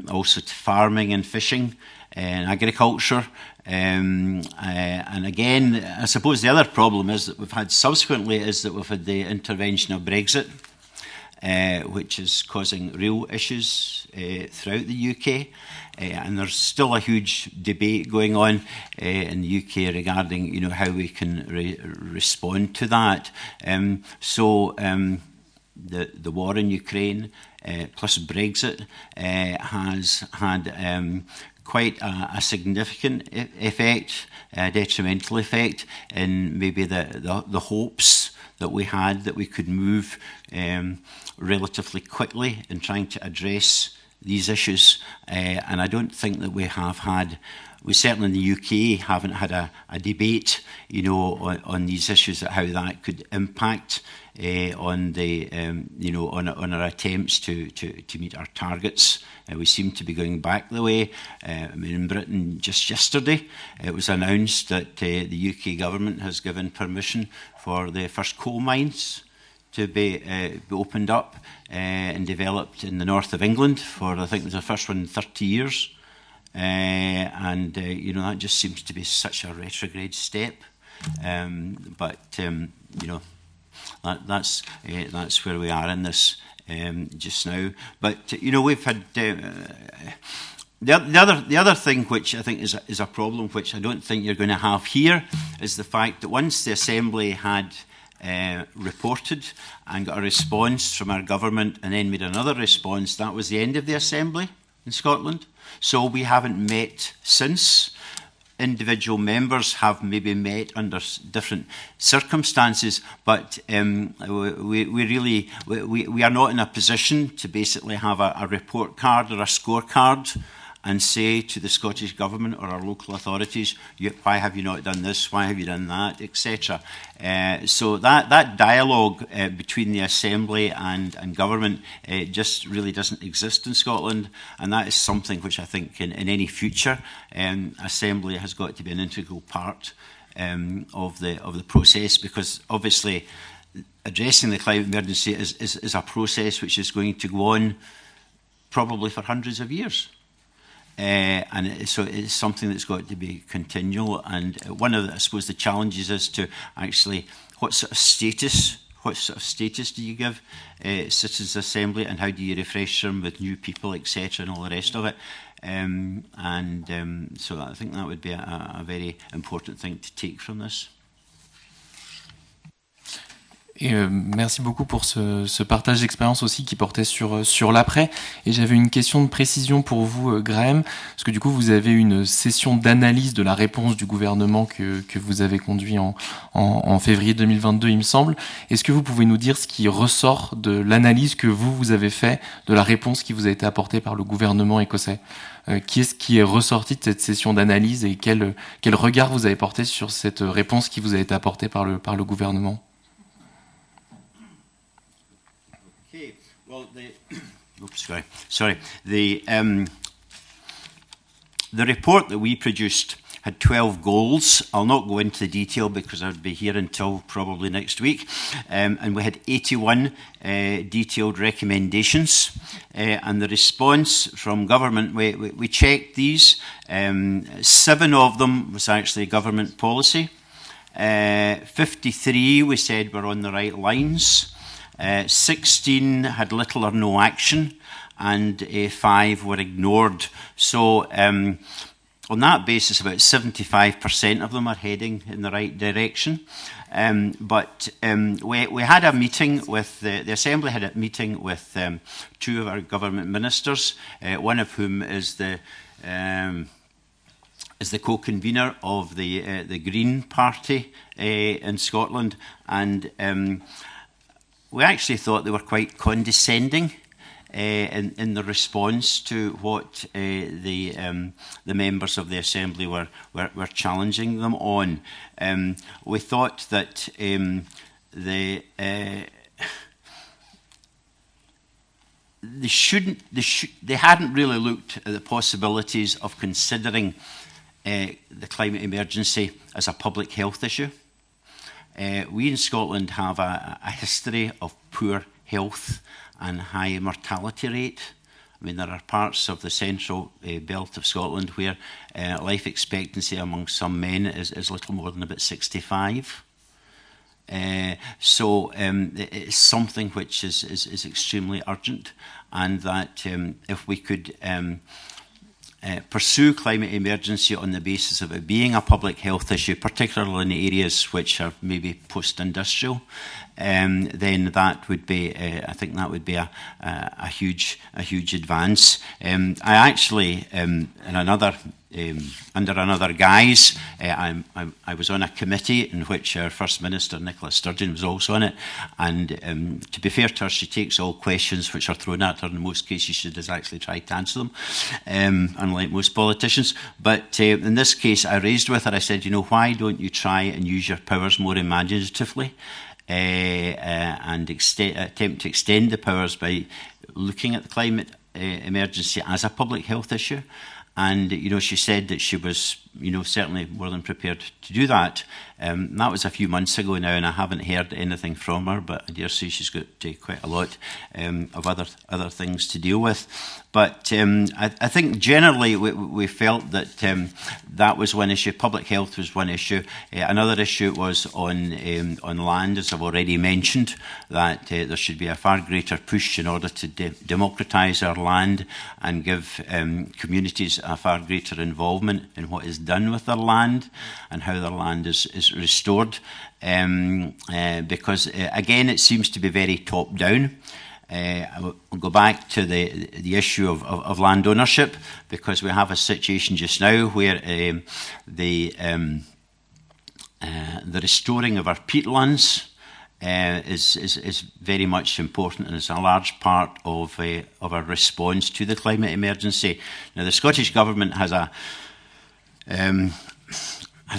also to farming and fishing and agriculture. And again, I suppose the other problem is that we've had subsequently is that we've had the intervention of Brexit, which is causing real issues throughout the UK. And there's still a huge debate going on in the UK regarding, how we can respond to that. The war in Ukraine plus Brexit has had quite a significant effect, a detrimental effect in maybe the hopes that we had that we could move relatively quickly in trying to address these issues. And I don't think that we have had, we certainly in the UK haven't had a debate, on these issues, how that could impact on the, on our attempts to meet our targets. We seem to be going back the way. In Britain, just yesterday, it was announced that the UK government has given permission for the first coal mines to be opened up and developed in the north of England for, I think it was the first one in 30 years. That just seems to be such a retrograde step. That's where we are in this just now. But we've had the other thing which I think is a problem, which I don't think you're going to have here, is the fact that once the Assembly had reported and got a response from our government and then made another response, that was the end of the Assembly in Scotland. So we haven't met since. Individual members have maybe met under different circumstances, but we are not in a position to basically have a report card or a scorecard and say to the Scottish Government or our local authorities, why have you not done this, why have you done that, etc. So that dialogue between the Assembly and Government just really doesn't exist in Scotland, and that is something which I think in any future Assembly has got to be an integral part of the process, because obviously addressing the climate emergency is a process which is going to go on probably for hundreds of years. So it's something that's got to be continual. And one of I suppose the challenges is to actually what sort of status do you give Citizens' Assembly, and how do you refresh them with new people, etc., and all the rest of it. So I think that would be a very important thing to take from this. Et merci beaucoup pour ce partage d'expérience aussi qui portait sur l'après. Et j'avais une question de précision pour vous, Graham, parce que du coup, vous avez une session d'analyse de la réponse du gouvernement que vous avez conduit en février 2022, il me semble. Est-ce que vous pouvez nous dire ce qui ressort de l'analyse que vous avez fait de la réponse qui vous a été apportée par le gouvernement écossais ? Qu'est-ce qui est ressorti de cette session d'analyse et quel regard vous avez porté sur cette réponse qui vous a été apportée par le gouvernement ? Well, the report that we produced had 12 goals. I'll not go into the detail because I would be here until probably next week. And we had 81 detailed recommendations. And the response from government, we checked these. 7 of them was actually government policy. 53 we said were on the right lines. 16 had little or no action, and 5 were ignored. So on that basis, about 75% of them are heading in the right direction. But we had a meeting with, the Assembly had a meeting with 2 of our government ministers, one of whom is the co-convener of the Green Party in Scotland, and we actually thought they were quite condescending in the response to what the members of the Assembly were challenging them on. We thought that they hadn't really looked at the possibilities of considering the climate emergency as a public health issue. We in Scotland have a history of poor health and high mortality rate. I mean, there are parts of the central belt of Scotland where life expectancy among some men is little more than about 65. So it's something which is extremely urgent, and that if we could pursue climate emergency on the basis of it being a public health issue, particularly in areas which are maybe post-industrial, then that would be, I think that would be a huge advance. I actually, under another guise, I was on a committee in which our First Minister, Nicola Sturgeon, was also on it, and to be fair to her, she takes all questions which are thrown at her. In most cases, she does actually try to answer them, unlike most politicians. But in this case, I raised with her, I said, why don't you try and use your powers more imaginatively, and attempt to extend the powers by looking at the climate emergency as a public health issue. And, she said that she was, certainly more than prepared to do that. That was a few months ago now, and I haven't heard anything from her, but I dare say she's got quite a lot of other things to deal with. But I think generally we felt that that was one issue. Public health was one issue. Another issue was on land, as I've already mentioned, that there should be a far greater push in order to democratise our land and give communities a far greater involvement in what is done with their land and how their land is restored. Because, again, it seems to be very top-down. I'll go back to the issue of land ownership, because we have a situation just now where the restoring of our peatlands is very much important, and is a large part of our response to the climate emergency. Now, the Scottish Government has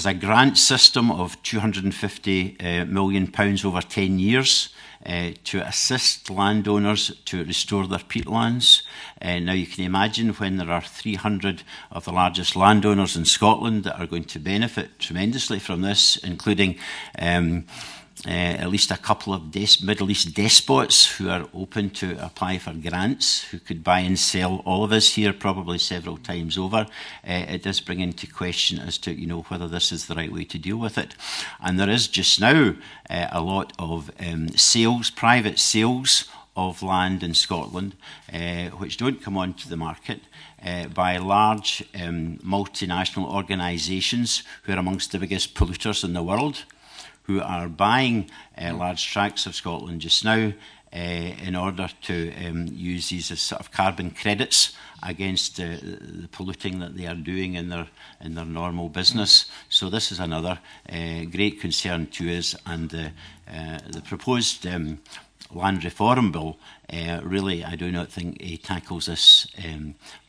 a grant system of £250 million over 10 years to assist landowners to restore their peatlands. Now, you can imagine when there are 300 of the largest landowners in Scotland that are going to benefit tremendously from this, including at least a couple of Middle East despots who are open to apply for grants, who could buy and sell all of us here probably several times over. It does bring into question as to whether this is the right way to deal with it. And there is just now a lot of private sales of land in Scotland, which don't come onto the market, by large multinational organisations who are amongst the biggest polluters in the world, who are buying large tracts of Scotland just now in order to use these as sort of carbon credits against the polluting that they are doing in their normal business. So this is another great concern to us, and the proposed land reform bill really, I do not think tackles this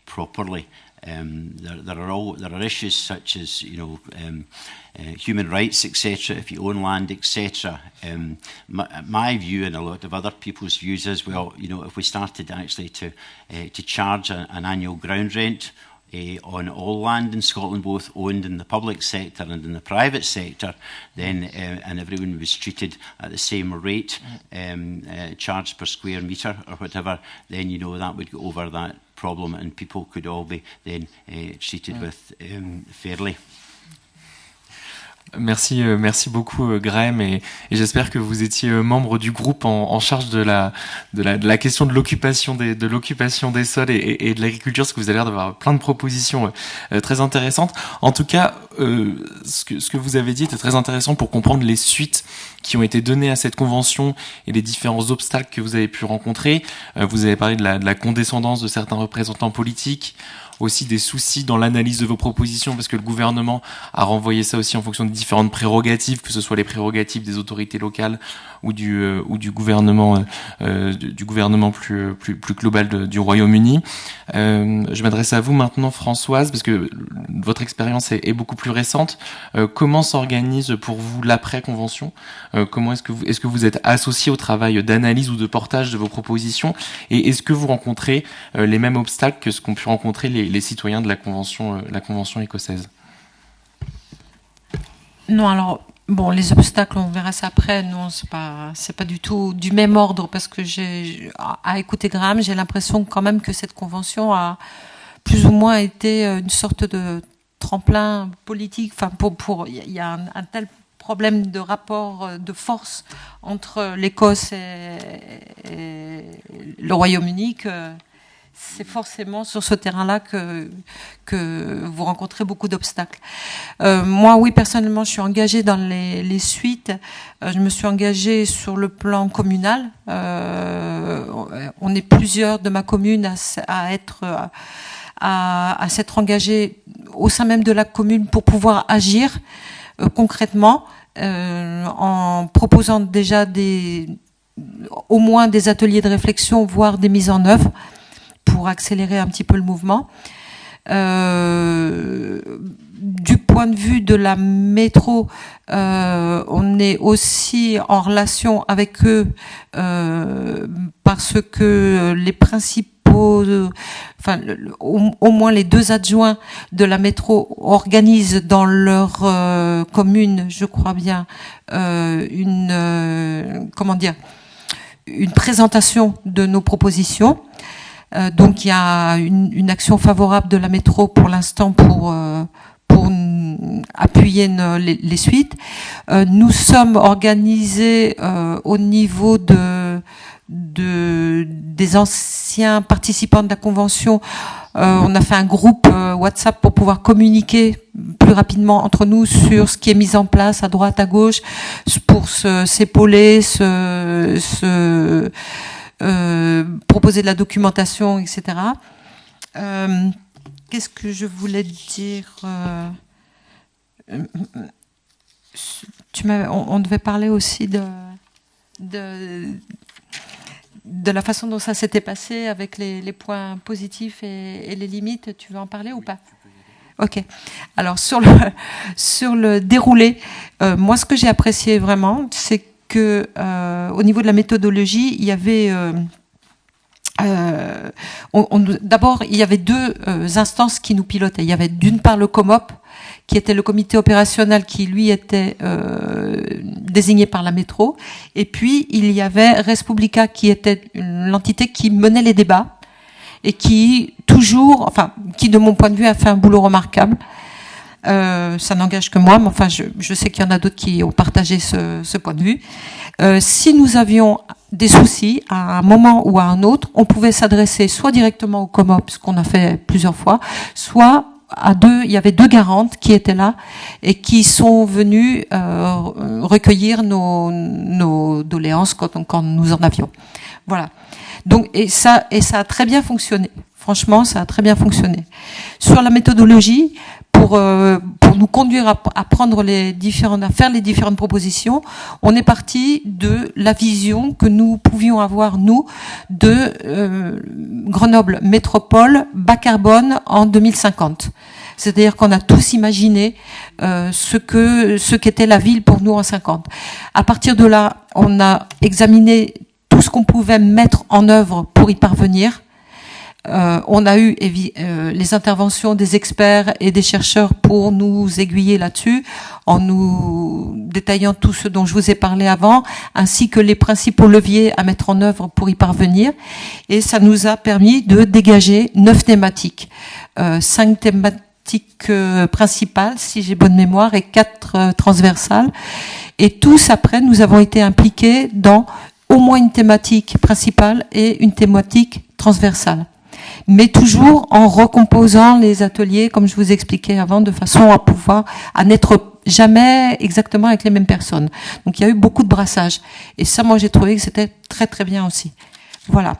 properly. There are issues such as human rights, etc. If you own land, etc. My view, and a lot of other people's views, is if we started actually to charge an annual ground rent on all land in Scotland, both owned in the public sector and in the private sector, then and everyone was treated at the same rate, charged per square metre or whatever, then that would go over that problem, and people could all be then treated with fairly. Merci beaucoup Graham, et j'espère que vous étiez membre du groupe en charge de la question de l'occupation des sols et de l'agriculture, parce que vous avez l'air d'avoir plein de propositions très intéressantes. En tout cas, ce que vous avez dit était très intéressant pour comprendre les suites qui ont été données à cette convention et les différents obstacles que vous avez pu rencontrer. Vous avez parlé de la condescendance de certains représentants politiques, aussi des soucis dans l'analyse de vos propositions, parce que le gouvernement a renvoyé ça aussi en fonction des différentes prérogatives, que ce soit les prérogatives des autorités locales ou du gouvernement plus global du Royaume-Uni. Je m'adresse à vous maintenant, Françoise, parce que votre expérience est beaucoup plus récente. Comment s'organise pour vous l'après-convention ? Comment est-ce que vous êtes associé au travail d'analyse ou de portage de vos propositions, et est-ce que vous rencontrez les mêmes obstacles que ce qu'ont pu rencontrer les citoyens de la convention écossaise? Non, alors bon, les obstacles, on verra ça après. Non, c'est pas du tout du même ordre, parce que à écouter Graham, j'ai l'impression quand même que cette convention a plus ou moins été une sorte de tremplin politique. Enfin, il y a un tel problème de rapport de force entre l'Écosse et le Royaume-Uni que c'est forcément sur ce terrain-là que vous rencontrez beaucoup d'obstacles. Moi, oui, personnellement, je suis engagée dans les suites. Je me suis engagée sur le plan communal. On est plusieurs de ma commune à s'être engagés au sein même de la commune pour pouvoir agir concrètement, en proposant déjà au moins des ateliers de réflexion, voire des mises en œuvre, pour accélérer un petit peu le mouvement. Du point de vue de la métro, on est aussi en relation avec eux parce que les principaux, au moins les 2 adjoints de la métro organisent dans leur commune, je crois bien, une présentation de nos propositions. Donc il y a une action favorable de la métro pour l'instant pour appuyer les suites. Nous sommes organisés au niveau des anciens participants de la convention. On a fait un groupe WhatsApp pour pouvoir communiquer plus rapidement entre nous sur ce qui est mis en place à droite, à gauche, pour s'épauler, proposer de la documentation, etc. Qu'est-ce que je voulais dire on devait parler aussi de la façon dont ça s'était passé avec les points positifs et les limites. Tu veux en parler ou pas? Ok. Alors sur le déroulé, moi ce que j'ai apprécié vraiment, c'est que au niveau de la méthodologie, il y avait d'abord il y avait 2 instances qui nous pilotaient. Il y avait d'une part le COMOP, qui était le comité opérationnel, qui lui était désigné par la métro, et puis il y avait Respublica, qui était l'entité qui menait les débats et qui de mon point de vue a fait un boulot remarquable. Ça n'engage que moi, mais enfin je sais qu'il y en a d'autres qui ont partagé ce point de vue. Si nous avions des soucis à un moment ou à un autre, on pouvait s'adresser soit directement au COMOP, ce qu'on a fait plusieurs fois, soit il y avait 2 garantes qui étaient là et qui sont venues recueillir nos doléances quand nous en avions. Voilà. Donc et ça a très bien fonctionné. Franchement, ça a très bien fonctionné. Sur la méthodologie, pour nous conduire à faire les différentes propositions, on est parti de la vision que nous pouvions avoir, nous, de Grenoble métropole bas carbone en 2050. C'est-à-dire qu'on a tous imaginé ce qu'était la ville pour nous en 50. À partir de là, on a examiné tout ce qu'on pouvait mettre en œuvre pour y parvenir. On a eu les interventions des experts et des chercheurs pour nous aiguiller là-dessus, en nous détaillant tout ce dont je vous ai parlé avant, ainsi que les principaux leviers à mettre en œuvre pour y parvenir. Et ça nous a permis de dégager 9 thématiques. 5 thématiques principales, si j'ai bonne mémoire, et 4 transversales. Et tous, après, nous avons été impliqués dans au moins une thématique principale et une thématique transversale. Mais toujours en recomposant les ateliers, comme je vous expliquais avant, de façon à n'être jamais exactement avec les mêmes personnes. Donc il y a eu beaucoup de brassage. Et ça, moi, j'ai trouvé que c'était très très bien aussi. Voilà.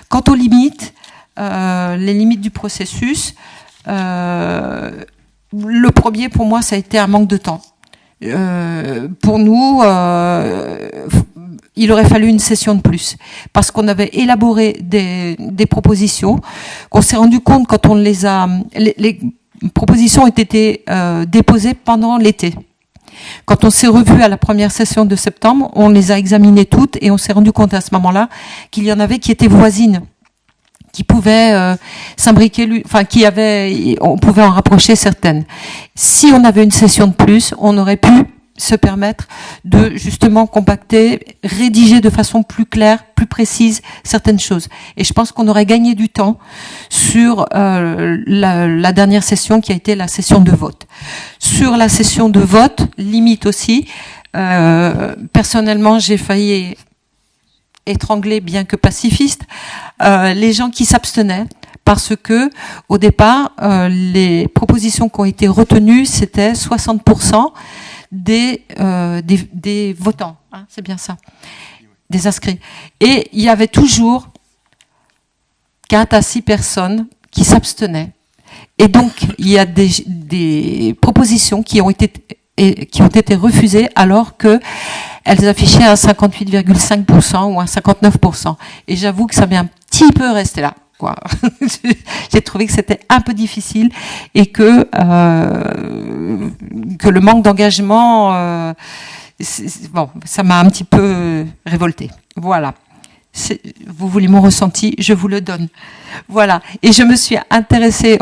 Quant aux limites, les limites du processus, le premier, pour moi, ça a été un manque de temps. Pour nous, il aurait fallu une session de plus, parce qu'on avait élaboré des propositions, qu'on s'est rendu compte quand on les propositions ont été déposées pendant l'été. Quand on s'est revu à la première session de septembre, on les a examinées toutes et on s'est rendu compte à ce moment-là qu'il y en avait qui étaient voisines, qui pouvaient s'imbriquer, on pouvait en rapprocher certaines. Si on avait une session de plus, on aurait pu se permettre de justement compacter, rédiger de façon plus claire, plus précise certaines choses. Et je pense qu'on aurait gagné du temps sur la dernière session qui a été la session de vote. Sur la session de vote, limite aussi, personnellement j'ai failli étrangler, bien que pacifiste, les gens qui s'abstenaient, parce que au départ, les propositions qui ont été retenues, c'était 60% des votants, hein, c'est bien ça, des inscrits. Et il y avait toujours 4 à 6 personnes qui s'abstenaient. Et donc, il y a des propositions qui ont été refusées alors que elles affichaient un 58,5% ou un 59%. Et j'avoue que ça m'est un petit peu resté là, quoi. J'ai trouvé que c'était un peu difficile et que le manque d'engagement, ça m'a un petit peu révoltée. Voilà. Vous voulez mon ressenti, je vous le donne. Voilà. Et je me suis intéressée,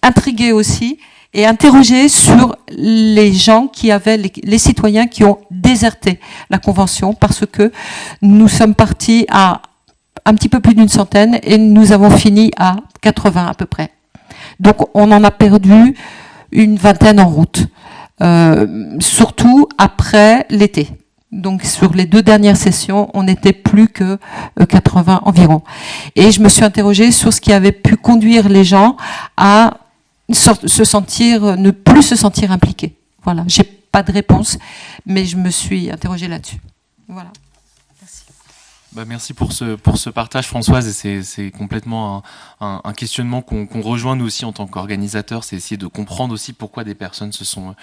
intriguée aussi, et interrogée sur les gens qui avaient, les citoyens qui ont déserté la Convention, parce que nous sommes partis à un petit peu plus d'une centaine et nous avons fini à 80 à peu près. Donc on en a perdu une vingtaine en route, surtout après l'été. Donc sur les 2 dernières sessions, on n'était plus que 80 environ. Et je me suis interrogée sur ce qui avait pu conduire les gens à ne plus se sentir impliqués. Voilà, j'ai pas de réponse, mais je me suis interrogée là-dessus. Voilà. Merci pour ce partage, Françoise, et c'est complètement un questionnement qu'on rejoint nous aussi en tant qu'organisateurs, c'est essayer de comprendre aussi pourquoi des personnes se sont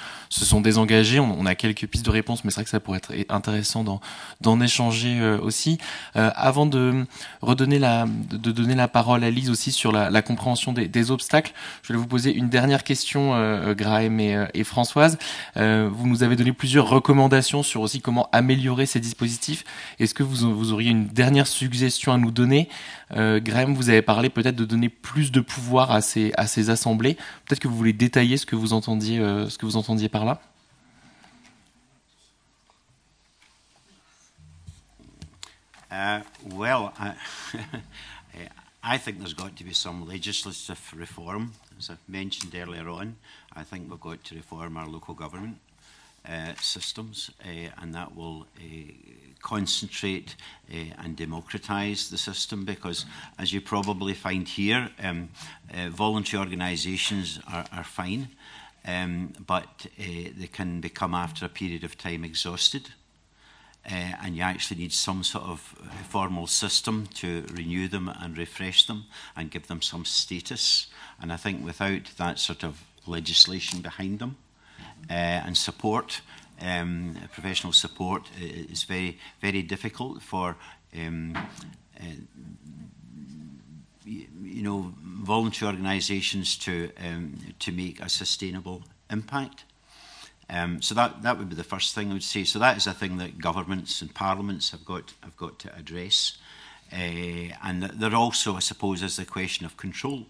désengagées. On a quelques pistes de réponse, mais c'est vrai que ça pourrait être intéressant d'en échanger aussi. Avant de donner la parole à Lise aussi sur la compréhension des obstacles, je vais vous poser une dernière question, Graeme et Françoise. Vous nous avez donné plusieurs recommandations sur aussi comment améliorer ces dispositifs. Est-ce que vous auriez une dernière suggestion à nous donner? Graeme, vous avez parlé peut-être de donner plus de pouvoir à ces assemblées. Peut-être que vous voulez détailler ce que vous entendiez par là. I think there's got to be some legislative reform. As I mentioned earlier on, I think we've got to reform our local government systems, and that will concentrate and democratise the system, because as you probably find here, voluntary organisations are fine, but they can become, after a period of time, exhausted. And you actually need some sort of formal system to renew them and refresh them and give them some status. And I think without that sort of legislation behind them and support, professional support, is very, very difficult for voluntary organisations to make a sustainable impact. So that would be the first thing I would say. So that is a thing that governments and parliaments have got to address. And there also, I suppose, is the question of control,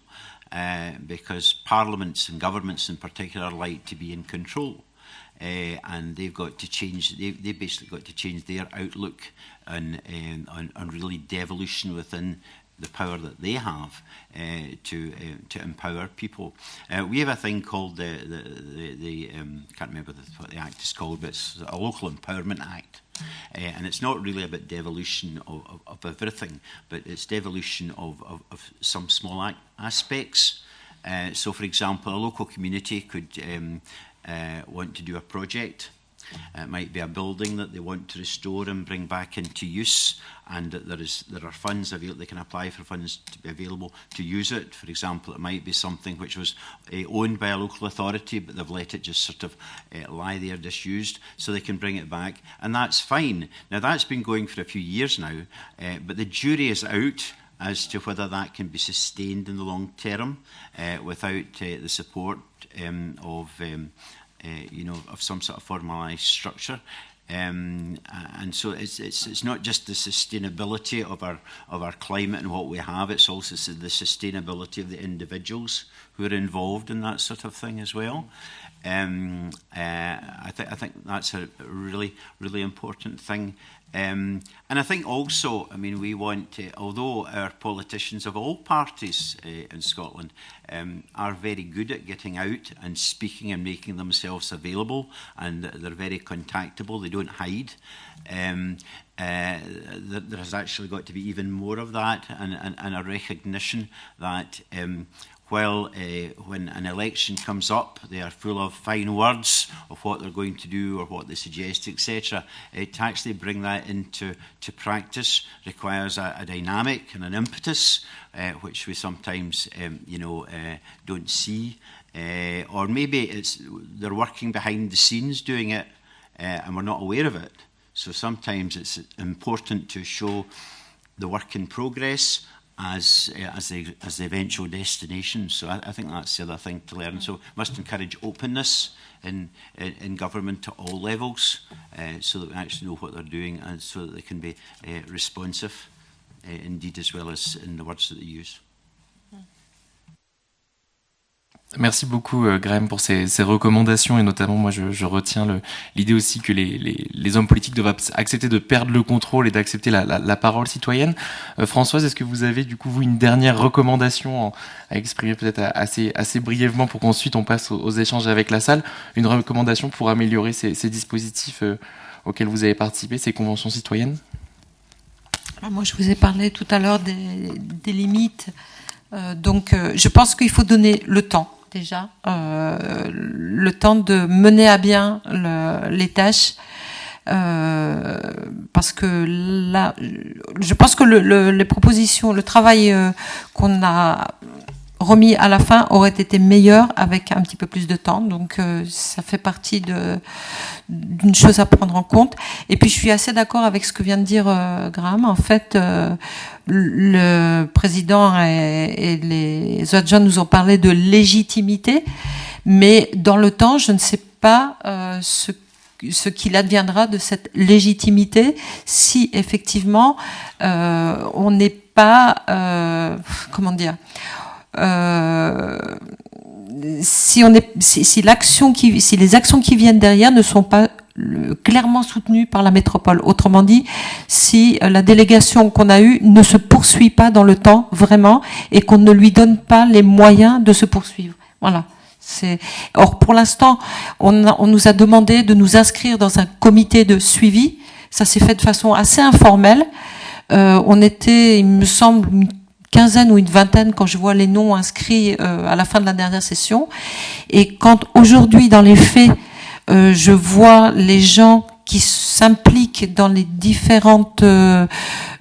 because parliaments and governments in particular like to be in control. And they've got to change. They basically got to change their outlook on really devolution within the power that they have to empower people. We have a thing called the can't remember what the act is called, but it's a Local Empowerment Act. And it's not really about devolution of everything, but it's devolution of some small aspects. So, for example, a local community could want to do a project. It might be a building that they want to restore and bring back into use, and there are funds available. They can apply for funds to be available to use it. For example, it might be something which was owned by a local authority, but they've let it just sort of lie there disused, so they can bring it back, and that's fine. Now, that's been going for a few years now, but the jury is out as to whether that can be sustained in the long term without the support of some sort of formalised structure, and so it's not just the sustainability of our climate and what we have; it's also the sustainability of the individuals who are involved in that sort of thing as well. I think that's a really, really important thing. And I think also, I mean, we want, although our politicians of all parties in Scotland are very good at getting out and speaking and making themselves available, and they're very contactable, they don't hide, there has actually got to be even more of that, and a recognition that while when an election comes up, they are full of fine words of what they're going to do or what they suggest, etc. To actually bring that into practice requires a dynamic and an impetus, which we sometimes, don't see. Or maybe they're working behind the scenes doing it, and we're not aware of it. So sometimes it's important to show the work in progress as the eventual destination. So I think that's the other thing to learn. So we must encourage openness in government at all levels, so that we actually know what they're doing, and so that they can be responsive, indeed, as well as in the words that they use. Merci beaucoup Graham pour ces recommandations, et notamment moi je retiens l'idée aussi que les hommes politiques doivent accepter de perdre le contrôle et d'accepter la parole citoyenne. Françoise, est-ce que vous avez du coup vous une dernière recommandation à exprimer peut-être assez brièvement pour qu'ensuite on passe aux échanges avec la salle, une recommandation pour améliorer ces dispositifs auxquels vous avez participé, ces conventions citoyennes? Moi je vous ai parlé tout à l'heure des limites, donc je pense qu'il faut donner le temps. Déjà, le temps de mener à bien les tâches, parce que là, je pense que les propositions, le travail qu'on a remis à la fin aurait été meilleur avec un petit peu plus de temps. Donc, ça fait partie d'une chose à prendre en compte. Et puis, je suis assez d'accord avec ce que vient de dire Graham. En fait, le président et les autres gens nous ont parlé de légitimité, mais dans le temps, je ne sais pas ce qu'il adviendra de cette légitimité si effectivement on n'est pas si les actions qui viennent derrière ne sont pas clairement soutenues par la métropole. Autrement dit, si la délégation qu'on a eue ne se poursuit pas dans le temps vraiment, et qu'on ne lui donne pas les moyens de se poursuivre. Voilà. Or, pour l'instant, on nous a demandé de nous inscrire dans un comité de suivi. Ça s'est fait de façon assez informelle. On était, il me semble, une quinzaine ou une vingtaine quand je vois les noms inscrits à la fin de la dernière session. Et quand aujourd'hui, dans les faits, je vois les gens qui s'impliquent dans les différentes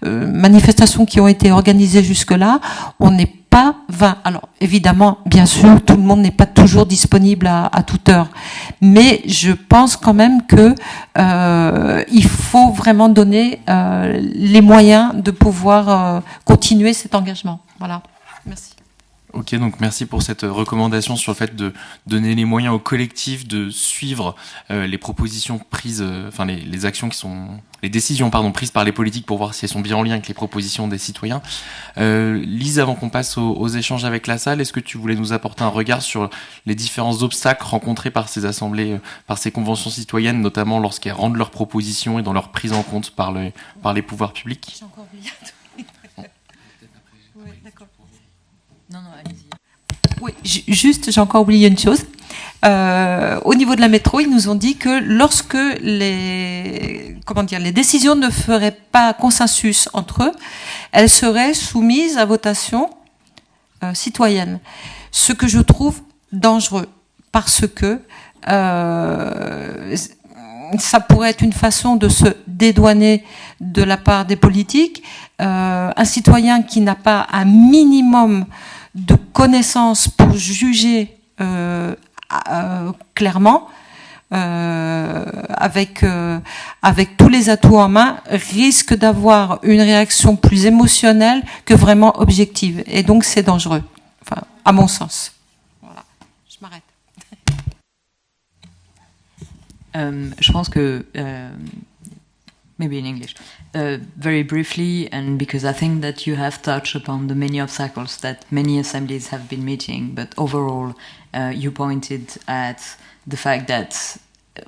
manifestations qui ont été organisées jusque-là, on n'est pas 20. Alors, évidemment, bien sûr, tout le monde n'est pas toujours disponible à toute heure. Mais je pense quand même que il faut vraiment donner les moyens de pouvoir continuer cet engagement. Voilà. Merci. Ok, donc merci pour cette recommandation sur le fait de donner les moyens au collectif de suivre les propositions prises, enfin les actions les décisions prises par les politiques pour voir si elles sont bien en lien avec les propositions des citoyens. Lise, avant qu'on passe aux échanges avec la salle, est-ce que tu voulais nous apporter un regard sur les différents obstacles rencontrés par ces assemblées, par ces conventions citoyennes, notamment lorsqu'elles rendent leurs propositions et dans leur prise en compte par les pouvoirs publics? J'ai encore oublié. Non, allez-y. Oui, juste, j'ai encore oublié une chose. Au niveau de la métro, ils nous ont dit que lorsque les décisions ne feraient pas consensus entre eux, elles seraient soumises à votation citoyenne. Ce que je trouve dangereux, parce que ça pourrait être une façon de se dédouaner de la part des politiques. Un citoyen qui n'a pas un minimum de connaissances pour juger clairement, avec tous les atouts en main, risque d'avoir une réaction plus émotionnelle que vraiment objective. Et donc c'est dangereux, enfin, à mon sens. Voilà, je m'arrête. Je pense que maybe in English, very briefly, and because I think that you have touched upon the many obstacles that many assemblies have been meeting, but overall, you pointed at the fact that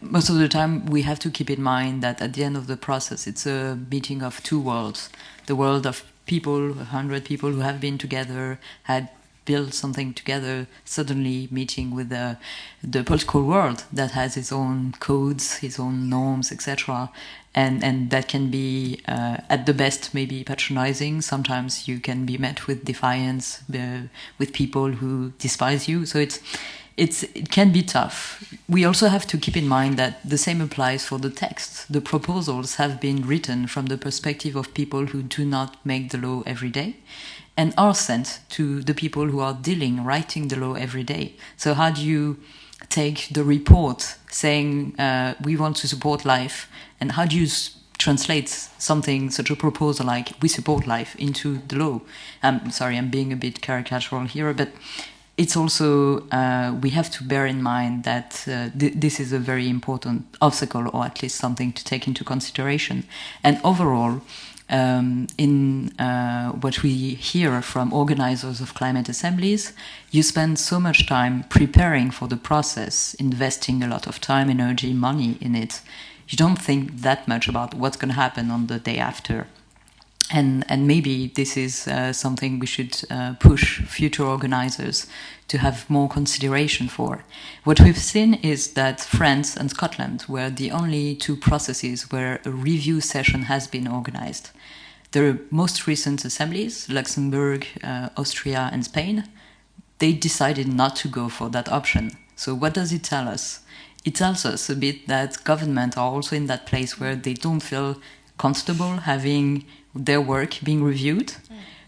most of the time we have to keep in mind that at the end of the process, it's a meeting of two worlds: the world of people, 100 people who have been together, had build something together, suddenly meeting with the political world that has its own codes, its own norms, etc. And that can be, at the best, maybe patronizing. Sometimes you can be met with defiance, with people who despise you. So it can be tough. We also have to keep in mind that the same applies for the text. The proposals have been written from the perspective of people who do not make the law every day, and are sent to the people who are writing the law every day. So how do you take the report saying we want to support life, and how do you translate something, such a proposal like we support life, into the law? I'm sorry, I'm being a bit caricatural here, but it's also, we have to bear in mind that this is a very important obstacle, or at least something to take into consideration. And overall, in what we hear from organizers of climate assemblies, you spend so much time preparing for the process, investing a lot of time, energy, money in it. You don't think that much about what's going to happen on the day after. And maybe this is something we should push future organizers to have more consideration for. What we've seen is that France and Scotland were the only two processes where a review session has been organized. The most recent assemblies, Luxembourg, Austria, and Spain, they decided not to go for that option. So what does it tell us? It tells us a bit that governments are also in that place where they don't feel comfortable having their work being reviewed.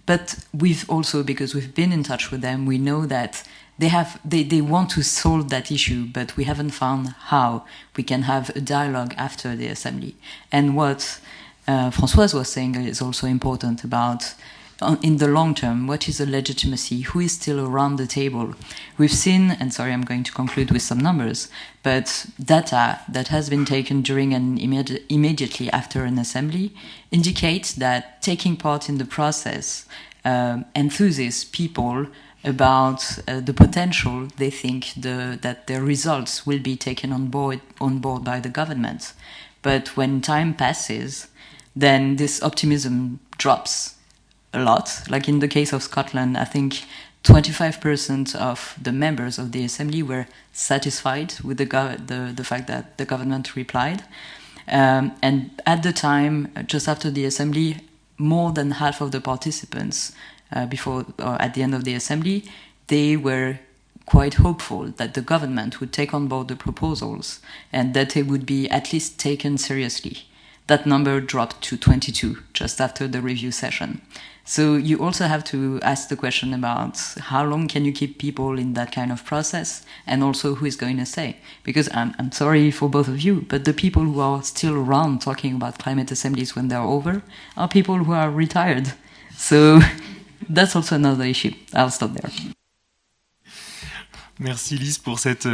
But we've also, because we've been in touch with them, we know that they want to solve that issue, but we haven't found how we can have a dialogue after the assembly. And what Françoise was saying is also important about, in the long term, what is the legitimacy? Who is still around the table? We've seen, and sorry, I'm going to conclude with some numbers, but data that has been taken during and immediately after an assembly indicates that taking part in the process enthuses people about the potential they think that their results will be taken on board by the government. But when time passes, then this optimism drops a lot. Like in the case of Scotland, I think 25% of the members of the assembly were satisfied with the fact that the government replied. And at the time, just after the assembly, more than half of the participants at the end of the assembly, they were quite hopeful that the government would take on board the proposals and that they would be at least taken seriously. That number dropped to 22 just after the review session. So you also have to ask the question about how long can you keep people in that kind of process, and also who is going to say. Because I'm sorry for both of you, but the people who are still around talking about climate assemblies when they're over are people who are retired. So that's also another issue. I'll stop there. Merci Lise pour cette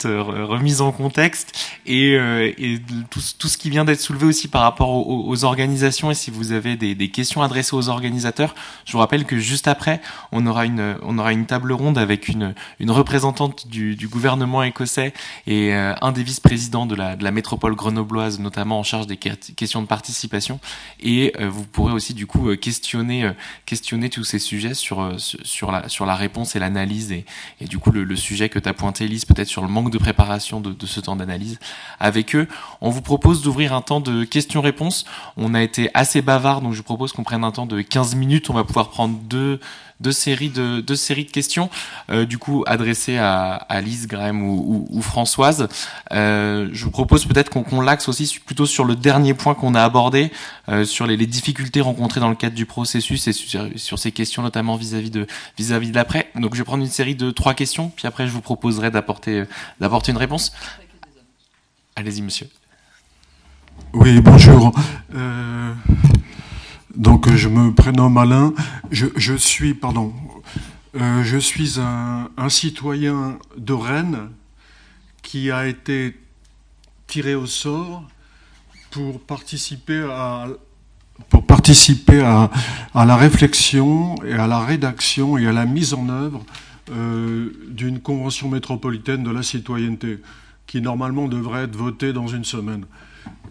remise en contexte. et tout ce qui vient d'être soulevé aussi par rapport aux organisations, et si vous avez des questions adressées aux organisateurs, je vous rappelle que juste après, on aura une table ronde avec une représentante du gouvernement écossais et un des vice-présidents de la métropole grenobloise, notamment en charge des questions de participation, et vous pourrez aussi du coup questionner tous ces sujets sur la réponse et l'analyse, et du coup le sujet que tu as pointé, Lise, peut-être sur le manque de préparation de ce temps d'analyse avec eux. On vous propose d'ouvrir un temps de questions-réponses. On a été assez bavard, donc je vous propose qu'on prenne un temps de 15 minutes. On va pouvoir prendre deux séries de questions, du coup adressées à Lise, Graham ou Françoise. Je vous propose peut-être qu'on l'axe aussi plutôt sur le dernier point qu'on a abordé, sur les difficultés rencontrées dans le cadre du processus et sur ces questions notamment vis-à-vis de l'après. Donc je vais prendre une série de 3 questions, puis après je vous proposerai d'apporter une réponse. Allez-y, monsieur. Oui, bonjour. Donc, je me prénomme Alain. Je suis un citoyen de Rennes qui a été tiré au sort pour participer à la réflexion et à la rédaction et à la mise en œuvre d'une convention métropolitaine de la citoyenneté qui normalement devrait être votée dans une semaine.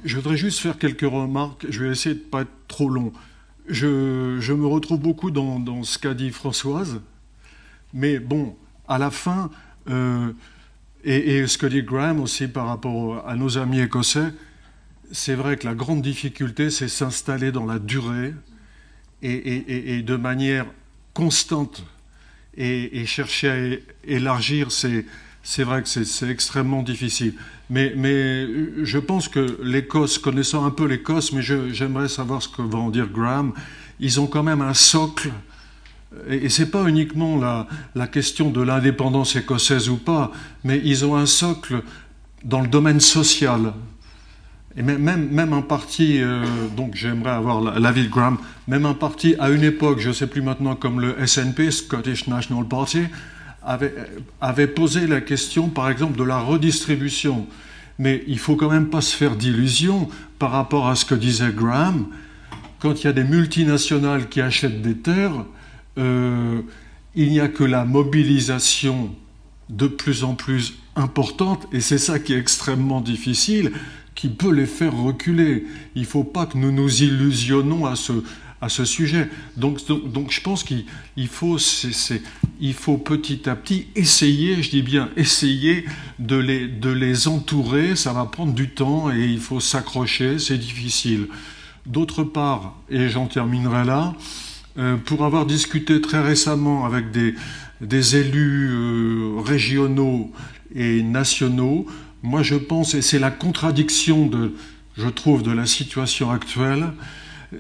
Je voudrais juste faire quelques remarques. Je vais essayer de ne pas être trop long. Je me retrouve beaucoup dans ce qu'a dit Françoise, mais bon, à la fin, et ce que dit Graham aussi par rapport à nos amis écossais, c'est vrai que la grande difficulté, c'est s'installer dans la durée et de manière constante et chercher à élargir. C'est vrai que c'est extrêmement difficile. Mais je pense que l'Écosse, connaissant un peu l'Écosse, mais j'aimerais savoir ce que va en dire Graham, ils ont quand même un socle, et c'est pas uniquement la question de l'indépendance écossaise ou pas, mais ils ont un socle dans le domaine social. Et même un parti, donc j'aimerais avoir l'avis de Graham, même un parti à une époque, je ne sais plus maintenant, comme le SNP, Scottish National Party, avait posé la question, par exemple, de la redistribution. Mais il ne faut quand même pas se faire d'illusions par rapport à ce que disait Graham. Quand il y a des multinationales qui achètent des terres, il n'y a que la mobilisation de plus en plus importante, et c'est ça qui est extrêmement difficile, qui peut les faire reculer. Il ne faut pas que nous nous illusionnons à ce sujet. Donc je pense qu'il faut petit à petit essayer, je dis bien essayer, de les entourer. Ça va prendre du temps et il faut s'accrocher, c'est difficile. D'autre part, et j'en terminerai là, pour avoir discuté très récemment avec des élus régionaux et nationaux, moi je pense, et c'est la contradiction je trouve, de la situation actuelle,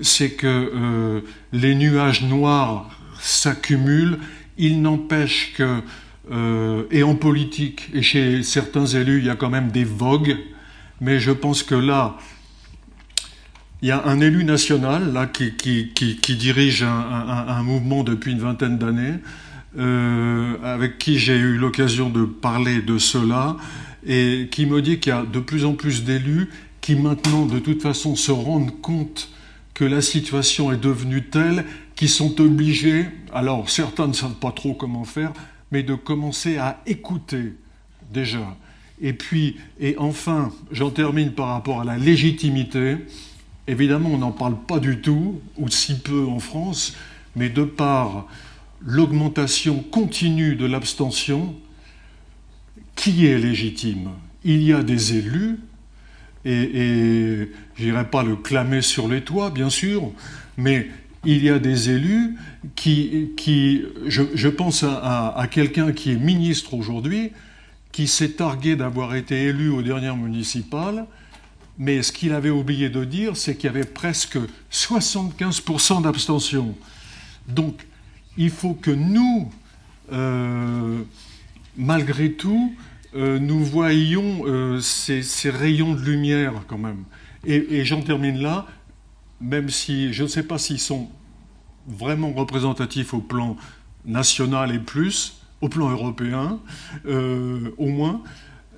c'est que les nuages noirs s'accumulent. Il n'empêche que, et en politique, et chez certains élus, il y a quand même des vogues, mais je pense que là, il y a un élu national là, qui dirige un mouvement depuis une vingtaine d'années, avec qui j'ai eu l'occasion de parler de cela, et qui me dit qu'il y a de plus en plus d'élus qui maintenant, de toute façon, se rendent compte que la situation est devenue telle qu'ils sont obligés, alors certains ne savent pas trop comment faire, mais de commencer à écouter déjà. Et enfin, j'en termine par rapport à la légitimité. Évidemment, on n'en parle pas du tout, ou si peu en France, mais de par l'augmentation continue de l'abstention, qui est légitime? Il y a des élus, et je n'irai pas le clamer sur les toits, bien sûr, mais il y a des élus je pense à quelqu'un qui est ministre aujourd'hui, qui s'est targué d'avoir été élu aux dernières municipales, mais ce qu'il avait oublié de dire, c'est qu'il y avait presque 75% d'abstention. Donc, il faut que nous, malgré tout, nous voyons ces rayons de lumière quand même. Et j'en termine là, même si je ne sais pas s'ils sont vraiment représentatifs au plan national et plus, au plan européen au moins,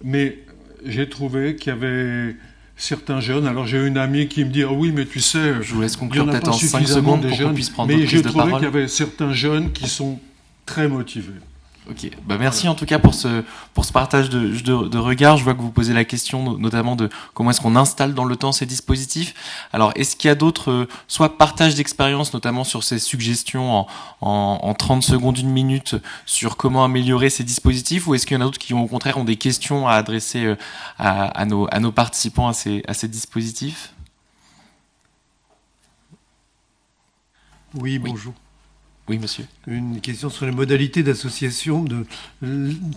mais j'ai trouvé qu'il y avait certains jeunes. Alors j'ai une amie qui me dit oui, mais tu sais, je vous laisse il y conclure en a peut-être pas en 5 suffisamment secondes des pour qu'on jeunes. puisse prendre Mais votre j'ai prise de trouvé parole. qu'il y avait certains jeunes qui sont très motivés. Ok, bah merci en tout cas pour ce partage de regards. Je vois que vous posez la question notamment de comment est-ce qu'on installe dans le temps ces dispositifs. Alors est-ce qu'il y a d'autres, soit partage d'expérience, notamment sur ces suggestions en 30 secondes, 1 minute, sur comment améliorer ces dispositifs, ou est-ce qu'il y en a d'autres qui au contraire ont des questions à adresser à nos participants à ces dispositifs? Oui, bonjour. Oui, monsieur. Une question sur les modalités d'association,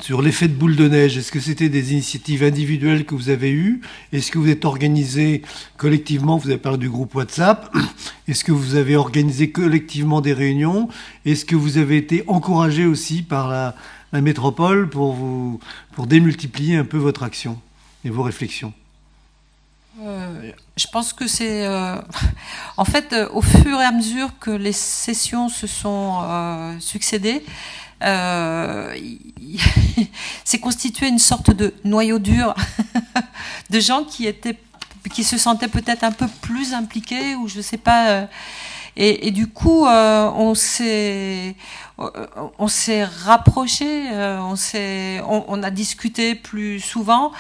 sur l'effet de boule de neige. Est-ce que c'était des initiatives individuelles que vous avez eues? Est-ce que vous êtes organisé collectivement? Vous avez parlé du groupe WhatsApp. Est-ce que vous avez organisé collectivement des réunions? Est-ce que vous avez été encouragé aussi par la métropole pour démultiplier un peu votre action et vos réflexions? Je pense que c'est... en fait, au fur et à mesure que les sessions se sont succédées, c'est constitué une sorte de noyau dur de gens qui se sentaient peut-être un peu plus impliqués, ou je sais pas... Et du coup, on s'est rapprochés, on a discuté plus souvent.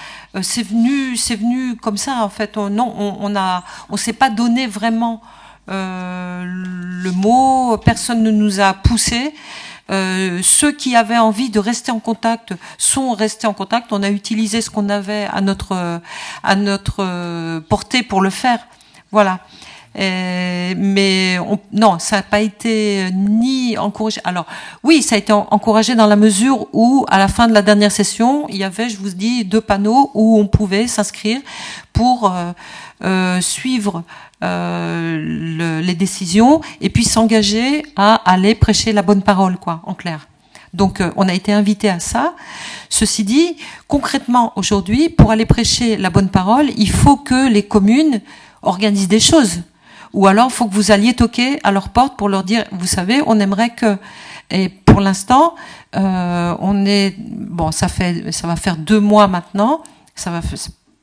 C'est venu comme ça en fait. On s'est pas donné vraiment le mot. Personne ne nous a poussé. Ceux qui avaient envie de rester en contact sont restés en contact. On a utilisé ce qu'on avait à notre portée pour le faire. Voilà. Mais non, ça n'a pas été ni encouragé. Alors oui, ça a été encouragé dans la mesure où, à la fin de la dernière session, il y avait, je vous dis, 2 panneaux où on pouvait s'inscrire pour suivre les décisions et puis s'engager à aller prêcher la bonne parole, quoi, en clair. Donc, on a été invité à ça. Ceci dit, concrètement, aujourd'hui, pour aller prêcher la bonne parole, il faut que les communes organisent des choses. Ou alors, il faut que vous alliez toquer à leur porte pour leur dire, vous savez, on aimerait que... Et pour l'instant, on est... Bon, ça va faire 2 mois maintenant.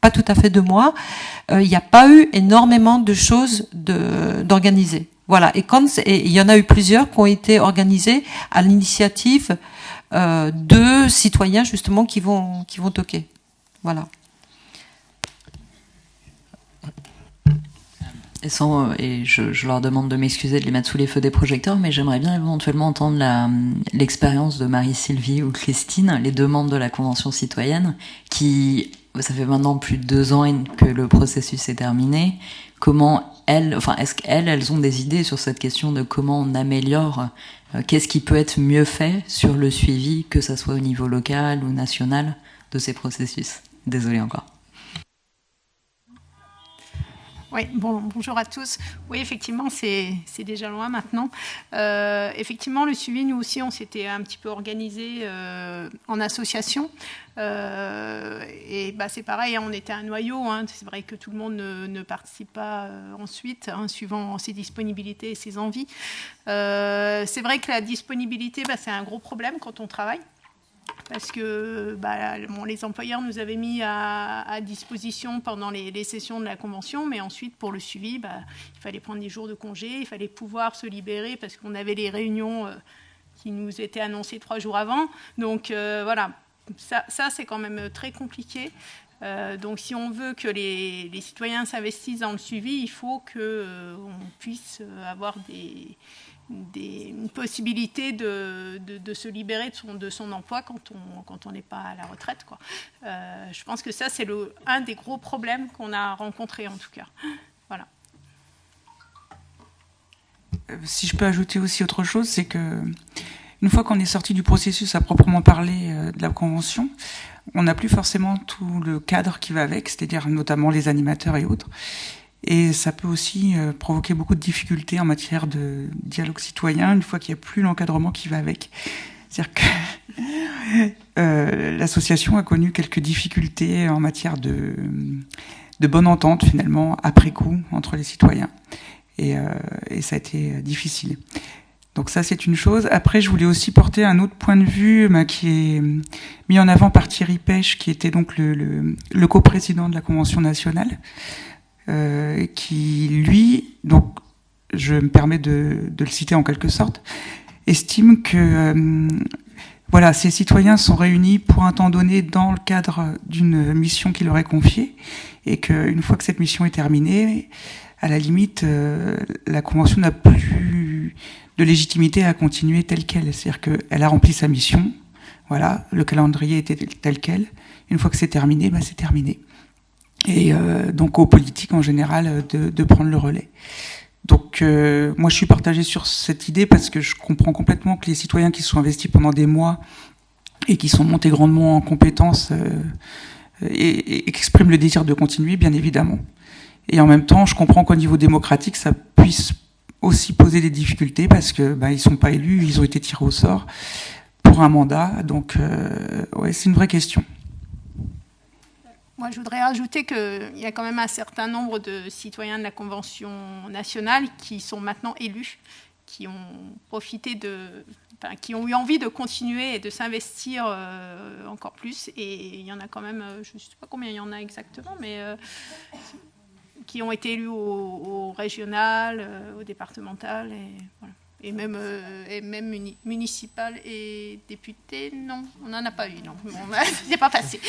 Pas tout à fait 2 mois. Il n'y a pas eu énormément de choses d'organisées. Voilà. Et il y en a eu plusieurs qui ont été organisées à l'initiative de citoyens, justement, qui vont toquer. Voilà. Et je leur demande de m'excuser de les mettre sous les feux des projecteurs, mais j'aimerais bien éventuellement entendre l'expérience de Marie-Sylvie ou Christine, les 2 membres de la Convention citoyenne, qui, ça fait maintenant plus de 2 ans que le processus est terminé. Comment est-ce qu'elles ont des idées sur cette question de comment on améliore, qu'est-ce qui peut être mieux fait sur le suivi, que ça soit au niveau local ou national, de ces processus? Désolée encore. Oui, bonjour à tous. Oui, effectivement, c'est déjà loin maintenant. Effectivement, le suivi, nous aussi, on s'était un petit peu organisé en association. Et c'est pareil, on était un noyau. C'est vrai que tout le monde ne participe pas ensuite, suivant ses disponibilités et ses envies. C'est vrai que la disponibilité, c'est un gros problème quand on travaille. Parce que les employeurs nous avaient mis à disposition pendant les sessions de la convention, mais ensuite pour le suivi, il fallait prendre des jours de congé, il fallait pouvoir se libérer parce qu'on avait les réunions qui nous étaient annoncées 3 jours avant. Donc voilà, ça c'est quand même très compliqué. Donc si on veut que les citoyens s'investissent dans le suivi, il faut qu'on puisse avoir une possibilité de se libérer de son emploi quand on n'est pas à la retraite, quoi. Je pense que ça, c'est un des gros problèmes qu'on a rencontrés, en tout cas. Voilà. Si je peux ajouter aussi autre chose, c'est que une fois qu'on est sorti du processus à proprement parler de la convention, on n'a plus forcément tout le cadre qui va avec, c'est-à-dire notamment les animateurs et autres. Et ça peut aussi provoquer beaucoup de difficultés en matière de dialogue citoyen, une fois qu'il n'y a plus l'encadrement qui va avec. C'est-à-dire que l'association a connu quelques difficultés en matière de bonne entente, finalement, après coup, entre les citoyens. Et ça a été difficile. Donc ça, c'est une chose. Après, je voulais aussi porter un autre point de vue qui est mis en avant par Thierry Pêche, qui était donc le coprésident de la Convention nationale, qui, lui, donc je me permets de le citer en quelque sorte, estime que voilà, ces citoyens sont réunis pour un temps donné dans le cadre d'une mission qui leur est confiée, et qu'une fois que cette mission est terminée, à la limite, la Convention n'a plus de légitimité à continuer telle qu'elle. C'est-à-dire qu'elle a rempli sa mission, voilà, le calendrier était tel quel. Une fois que c'est terminé, c'est terminé. Et donc aux politiques en général de prendre le relais. Donc moi je suis partagé sur cette idée parce que je comprends complètement que les citoyens qui se sont investis pendant des mois et qui sont montés grandement en compétences et expriment le désir de continuer, bien évidemment. Et en même temps, je comprends qu'au niveau démocratique, ça puisse aussi poser des difficultés parce que ils sont pas élus, ils ont été tirés au sort pour un mandat. Donc ouais, c'est une vraie question. Moi, je voudrais rajouter qu'il y a quand même un certain nombre de citoyens de la Convention nationale qui sont maintenant élus, qui ont profité qui ont eu envie de continuer et de s'investir encore plus. Et il y en a quand même, je ne sais pas combien il y en a exactement, mais qui ont été élus au régional, au départemental, et voilà. Et même municipal et député, non, on n'en a pas eu, non. Bon, c'est pas passé.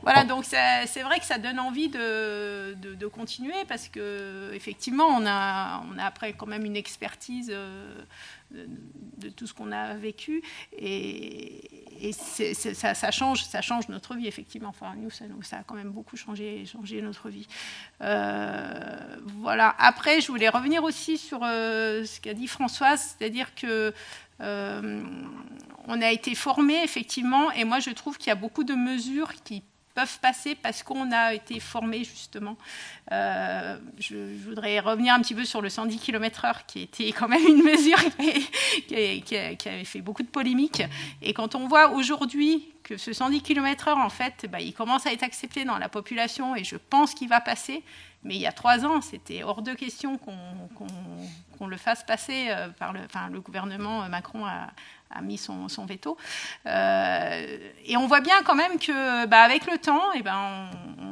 Voilà, donc c'est vrai que ça donne envie de continuer parce que effectivement, on a après quand même une expertise de tout ce qu'on a vécu et ça change notre vie effectivement. Enfin, nous, ça a quand même beaucoup changé notre vie. Voilà. Après, je voulais revenir aussi sur ce qu'a dit Françoise, c'est-à-dire que on a été formés effectivement, et moi je trouve qu'il y a beaucoup de mesures qui peuvent passer parce qu'on a été formés justement. Je voudrais revenir un petit peu sur le 110 km/h qui était quand même une mesure qui avait fait beaucoup de polémiques. Et quand on voit aujourd'hui que ce 110 km/h, en fait, il commence à être accepté dans la population et je pense qu'il va passer. Mais il y a 3 ans, c'était hors de question qu'on le fasse passer le gouvernement Macron a mis son veto. Et on voit bien quand même que, avec le temps,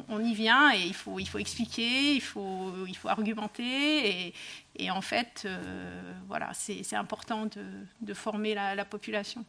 on y vient et il faut expliquer, il faut argumenter et en fait, voilà, c'est important de former la population.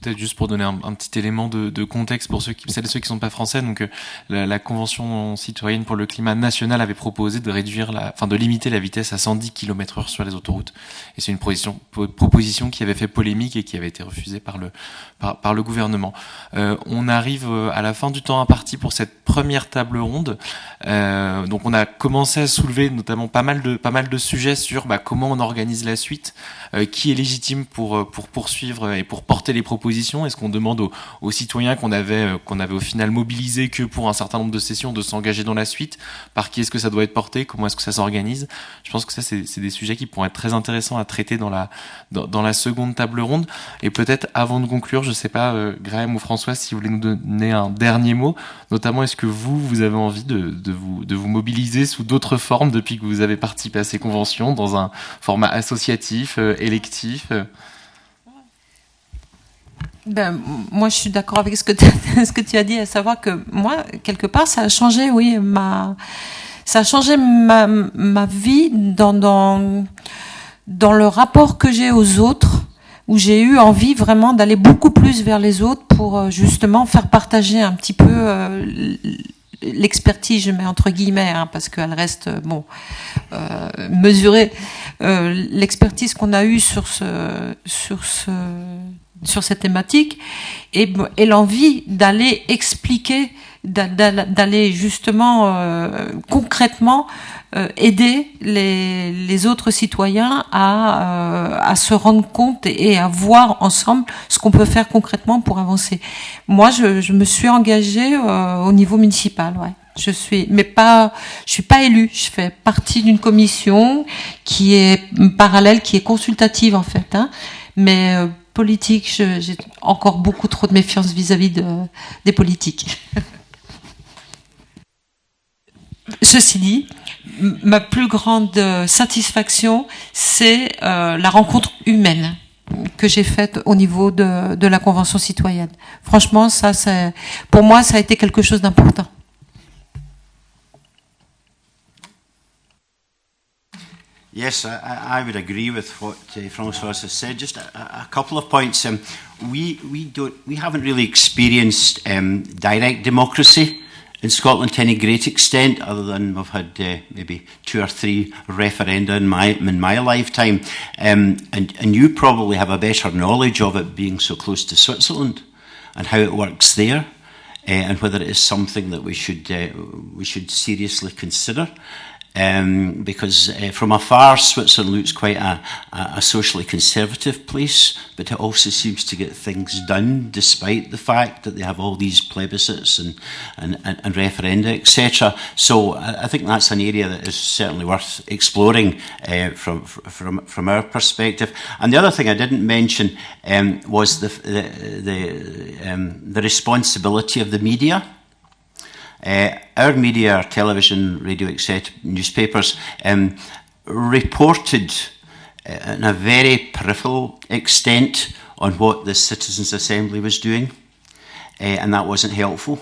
Peut-être juste pour donner un petit élément de contexte pour celles et ceux qui ne sont pas français. Donc, la Convention citoyenne pour le climat national avait proposé de de limiter la vitesse à 110 km/h sur les autoroutes. Et c'est une proposition qui avait fait polémique et qui avait été refusée par le gouvernement. On arrive à la fin du temps imparti pour cette première table ronde. Donc, on a commencé à soulever notamment pas mal de sujets sur comment on organise la suite, qui est légitime pour poursuivre et pour porter les propositions. Est-ce qu'on demande aux citoyens qu'on avait au final mobilisés que pour un certain nombre de sessions de s'engager dans la suite? Par qui est-ce que ça doit être porté? Comment est-ce que ça s'organise? Je pense que ça, c'est des sujets qui pourraient être très intéressants à traiter dans la seconde table ronde. Et peut-être avant de conclure, je sais pas, Graham ou Françoise, si vous voulez nous donner un dernier mot, notamment est-ce que vous avez envie de vous mobiliser sous d'autres formes depuis que vous avez participé à ces conventions, dans un format associatif, électif? Moi, je suis d'accord avec ce que tu as dit, à savoir que moi, quelque part, ça a changé, oui, ma vie dans le rapport que j'ai aux autres, où j'ai eu envie vraiment d'aller beaucoup plus vers les autres pour justement faire partager un petit peu l'expertise, je mets entre guillemets, parce qu'elle reste mesurée, l'expertise qu'on a eue sur cette thématique et l'envie d'aller expliquer, d'aller justement concrètement aider les autres citoyens à se rendre compte et à voir ensemble ce qu'on peut faire concrètement pour avancer. Moi, je me suis engagée au niveau municipal, ouais. Je suis pas élue. Je fais partie d'une commission qui est parallèle, qui est consultative en fait, mais politique, j'ai encore beaucoup trop de méfiance vis-à-vis des politiques. Ceci dit, ma plus grande satisfaction, c'est la rencontre humaine que j'ai faite au niveau de la Convention citoyenne. Franchement, ça, pour moi, ça a été quelque chose d'important. Yes, I would agree with what Françoise has said. Just a couple of points. We haven't really experienced direct democracy in Scotland to any great extent, other than we've had maybe 2 or 3 referenda in my lifetime. And you probably have a better knowledge of it being so close to Switzerland and how it works there, and whether it is something that we should seriously consider. Because from afar, Switzerland looks quite a socially conservative place, but it also seems to get things done despite the fact that they have all these plebiscites and referenda, etc. So I think that's an area that is certainly worth exploring from our perspective. And the other thing I didn't mention was the responsibility of the media. Our media, our television, radio, etc., newspapers, reported in a very peripheral extent on what the Citizens' Assembly was doing, and that wasn't helpful.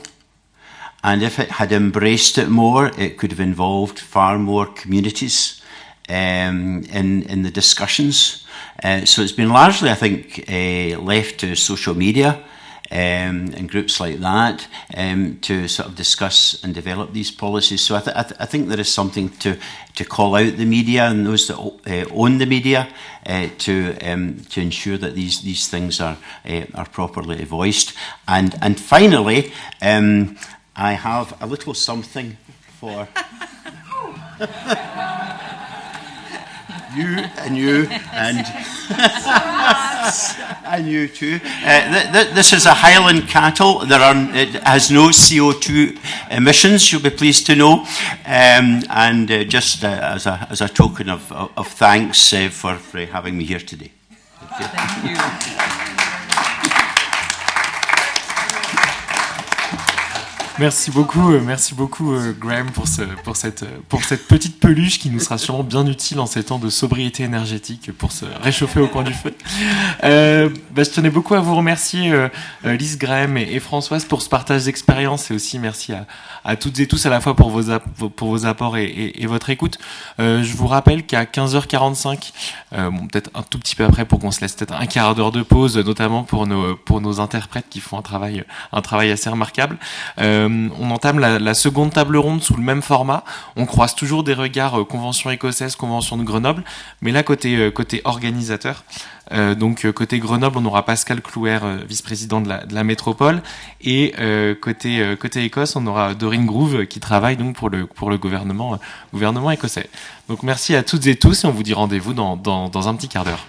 And if it had embraced it more, it could have involved far more communities in the discussions. So it's been largely, I think, left to social media and groups like that to sort of discuss and develop these policies. So I think there is something to call out the media and those that own the media to ensure that these things are properly voiced. And finally, I have a little something for you and and you too. This is a Highland cattle. It has no CO2 emissions, you'll be pleased to know. And just as a token of thanks for having me here today. Thank you. Merci beaucoup, Graham, pour cette petite peluche qui nous sera sûrement bien utile en ces temps de sobriété énergétique pour se réchauffer au coin du feu. Je tenais beaucoup à vous remercier, Lise, Graham et Françoise, pour ce partage d'expérience, et aussi merci à toutes et tous à la fois pour vos apports et votre écoute. Je vous rappelle qu'à 15h45, peut-être un tout petit peu après pour qu'on se laisse peut-être un quart d'heure de pause, notamment pour nos interprètes qui font un travail assez remarquable. On entame la seconde table ronde sous le même format. On croise toujours des regards convention écossaise, convention de Grenoble, mais là côté organisateur. Donc côté Grenoble, on aura Pascal Clouer, vice-président de la métropole, et côté Écosse, on aura Doreen Groove qui travaille donc pour le gouvernement écossais. Donc merci à toutes et tous, et on vous dit rendez-vous dans un petit quart d'heure.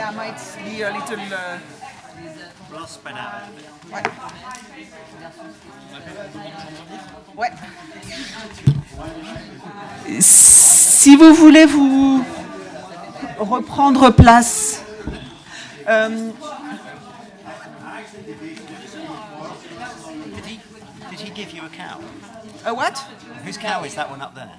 Yeah, might be a little. Ouais. Ouais. Si vous voulez vous reprendre place. Did he give you a cow? A what? Whose cow is that one up there?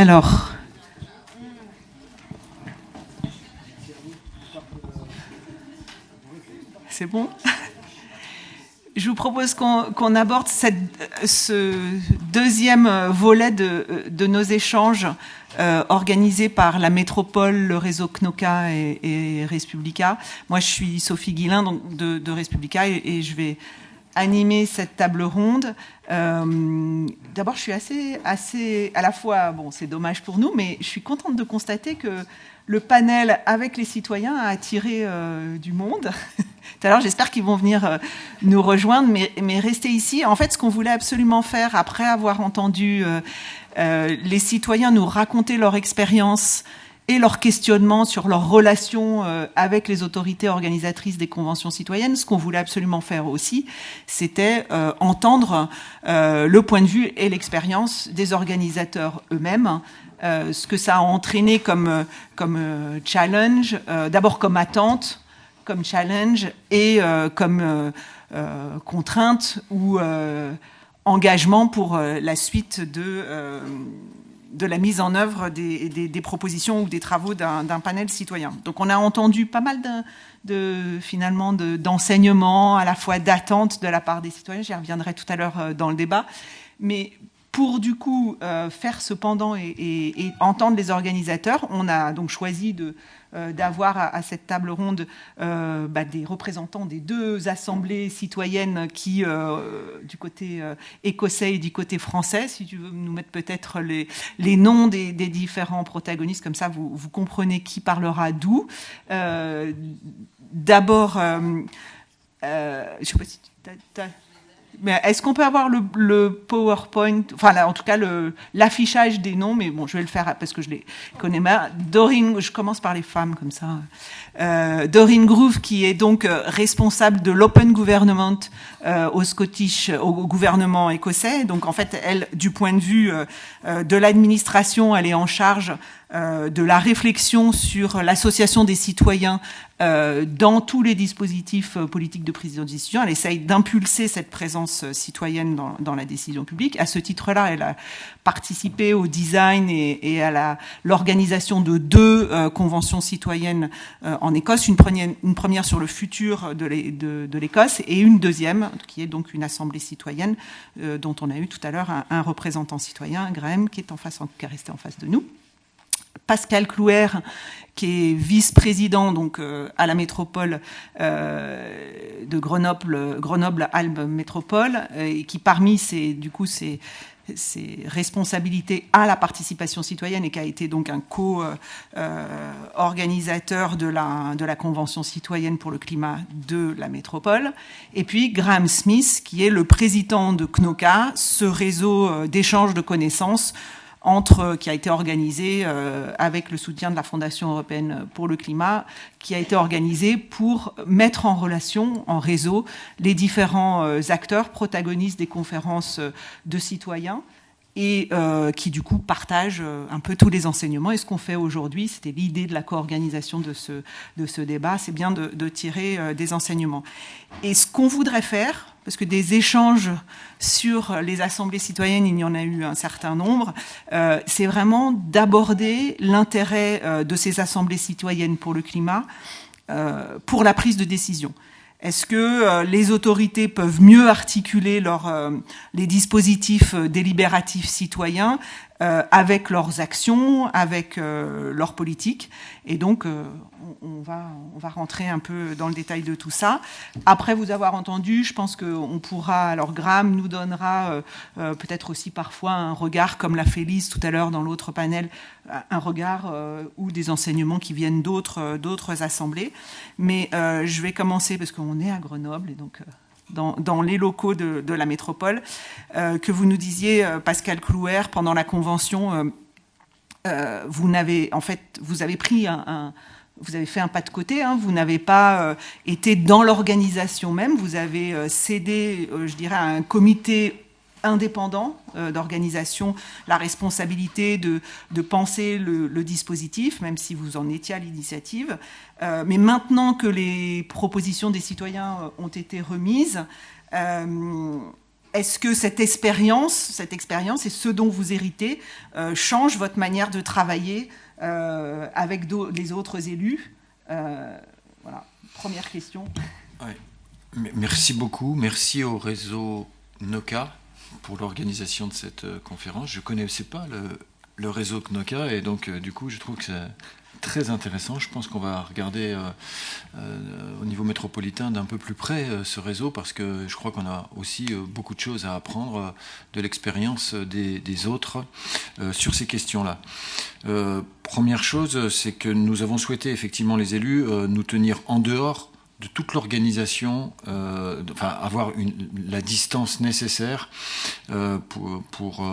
Alors, c'est bon. Je vous propose qu'on aborde ce deuxième volet de nos échanges organisés par la métropole, le réseau CNOCA et Respublica. Moi, je suis Sophie Guillain donc de Respublica et je vais animer cette table ronde. D'abord, je suis assez à la fois, bon, c'est dommage pour nous, mais je suis contente de constater que le panel avec les citoyens a attiré du monde. Tout à l'heure, j'espère qu'ils vont venir nous rejoindre, mais rester ici. En fait, ce qu'on voulait absolument faire, après avoir entendu les citoyens nous raconter leur expérience et leurs questionnements sur leur relation avec les autorités organisatrices des conventions citoyennes, ce qu'on voulait absolument faire aussi, c'était entendre le point de vue et l'expérience des organisateurs eux-mêmes, ce que ça a entraîné comme challenge, d'abord comme attente, comme challenge et comme contrainte ou engagement pour la suite de la mise en œuvre des propositions ou des travaux d'un panel citoyen. Donc on a entendu pas mal finalement d'enseignements, à la fois d'attentes de la part des citoyens, j'y reviendrai tout à l'heure dans le débat, mais pour du coup faire ce pendant et entendre les organisateurs, on a donc choisi d'avoir à cette table ronde des représentants des deux assemblées citoyennes qui, du côté écossais et du côté français, si tu veux nous mettre peut-être les noms des différents protagonistes, comme ça vous comprenez qui parlera d'où. D'abord, je ne sais pas si tu as... Mais est-ce qu'on peut avoir le PowerPoint, enfin là, en tout cas l'affichage des noms, mais bon, je vais le faire parce que je les connais mal. Doreen, je commence par les femmes comme ça. Doreen Groove, qui est donc responsable de l'Open Government au gouvernement écossais. Donc en fait, elle, du point de vue de l'administration, elle est en charge de la réflexion sur l'association des citoyens dans tous les dispositifs politiques de prise de décision. Elle essaye d'impulser cette présence citoyenne dans la décision publique. À ce titre-là, elle a participé au design et à l'organisation de deux conventions citoyennes en Écosse, une première sur le futur de l'Écosse et une deuxième qui est donc une assemblée citoyenne dont on a eu tout à l'heure un représentant citoyen, Graham, qui est resté en face de nous. Pascal Clouer, qui est vice-président donc à la métropole de Grenoble-Alpes Métropole, et qui parmi ses responsabilités à la participation citoyenne et qui a été donc un co-organisateur de la Convention citoyenne pour le climat de la métropole. Et puis Graham Smith, qui est le président de CNOCA, ce réseau d'échange de connaissances qui a été organisé avec le soutien de la Fondation européenne pour le climat, qui a été organisé pour mettre en relation, en réseau, les différents acteurs protagonistes des conférences de citoyens et qui du coup partagent un peu tous les enseignements. Et ce qu'on fait aujourd'hui, c'était l'idée de la co-organisation de ce débat, c'est bien de tirer des enseignements. Et ce qu'on voudrait faire, parce que des échanges sur les assemblées citoyennes, il y en a eu un certain nombre, c'est vraiment d'aborder l'intérêt de ces assemblées citoyennes pour le climat, pour la prise de décision. Est-ce que les autorités peuvent mieux articuler les dispositifs délibératifs citoyens avec leurs actions, avec leurs politiques? Et donc, on va rentrer un peu dans le détail de tout ça. Après vous avoir entendu, je pense qu'on pourra... Alors, Graham nous donnera peut-être aussi parfois un regard, comme l'a fait Lise tout à l'heure dans l'autre panel, un regard ou des enseignements qui viennent d'autres assemblées. Mais je vais commencer, parce qu'on est à Grenoble, et donc... Dans les locaux de la métropole, que vous nous disiez, Pascal Clouer, pendant la convention, vous avez pris vous avez fait un pas de côté, hein, vous n'avez pas été dans l'organisation même, vous avez cédé, je dirais, à un comité indépendant d'organisation la responsabilité de penser le dispositif, même si vous en étiez à l'initiative. Mais maintenant que les propositions des citoyens ont été remises, est-ce que cette expérience et ce dont vous héritez change votre manière de travailler avec les autres élus? Voilà, première question. Ouais. Merci beaucoup. Merci au réseau NOCA pour l'organisation de cette conférence. Je ne connaissais pas le réseau CNOCA et donc du coup je trouve que c'est très intéressant. Je pense qu'on va regarder au niveau métropolitain d'un peu plus près ce réseau parce que je crois qu'on a aussi beaucoup de choses à apprendre de l'expérience des autres sur ces questions-là. Première chose, c'est que nous avons souhaité effectivement les élus nous tenir en dehors de toute l'organisation, avoir la distance nécessaire pour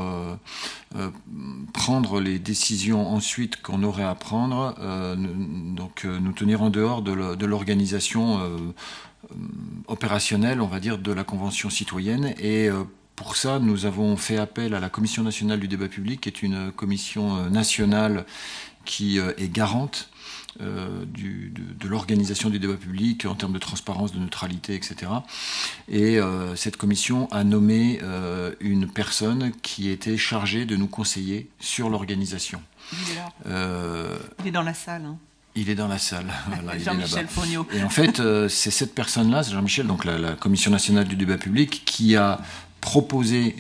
prendre les décisions ensuite qu'on aurait à prendre, donc nous tenir en dehors de l'organisation opérationnelle, on va dire, de la Convention citoyenne. Et pour ça, nous avons fait appel à la Commission nationale du débat public, qui est une commission nationale qui est garante de l'organisation du débat public en termes de transparence, de neutralité, etc. Et cette commission a nommé une personne qui était chargée de nous conseiller sur l'organisation. Il est là. Il est dans la salle. Hein. Il est dans la salle. Voilà, Jean-Michel Fogno. Et en fait, c'est cette personne-là, c'est Jean-Michel, donc la Commission nationale du débat public, qui a proposé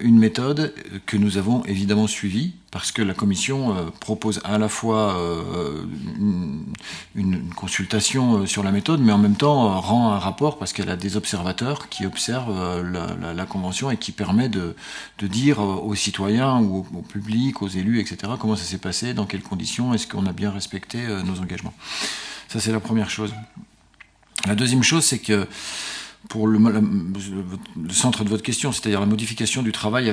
une méthode que nous avons évidemment suivie, parce que la Commission propose à la fois une consultation sur la méthode, mais en même temps rend un rapport, parce qu'elle a des observateurs qui observent la Convention et qui permet de dire aux citoyens ou au public, aux élus, etc., comment ça s'est passé, dans quelles conditions, est-ce qu'on a bien respecté nos engagements. Ça, c'est la première chose. La deuxième chose, c'est que pour le centre de votre question, c'est-à-dire la modification du travail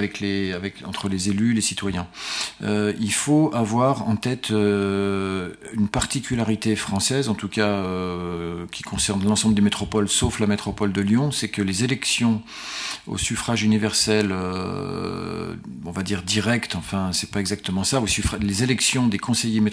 entre les élus, les citoyens. Il faut avoir en tête une particularité française, en tout cas qui concerne l'ensemble des métropoles, sauf la métropole de Lyon, c'est que les élections au suffrage universel, on va dire direct, enfin c'est pas exactement ça, les élections des conseillers métropolitains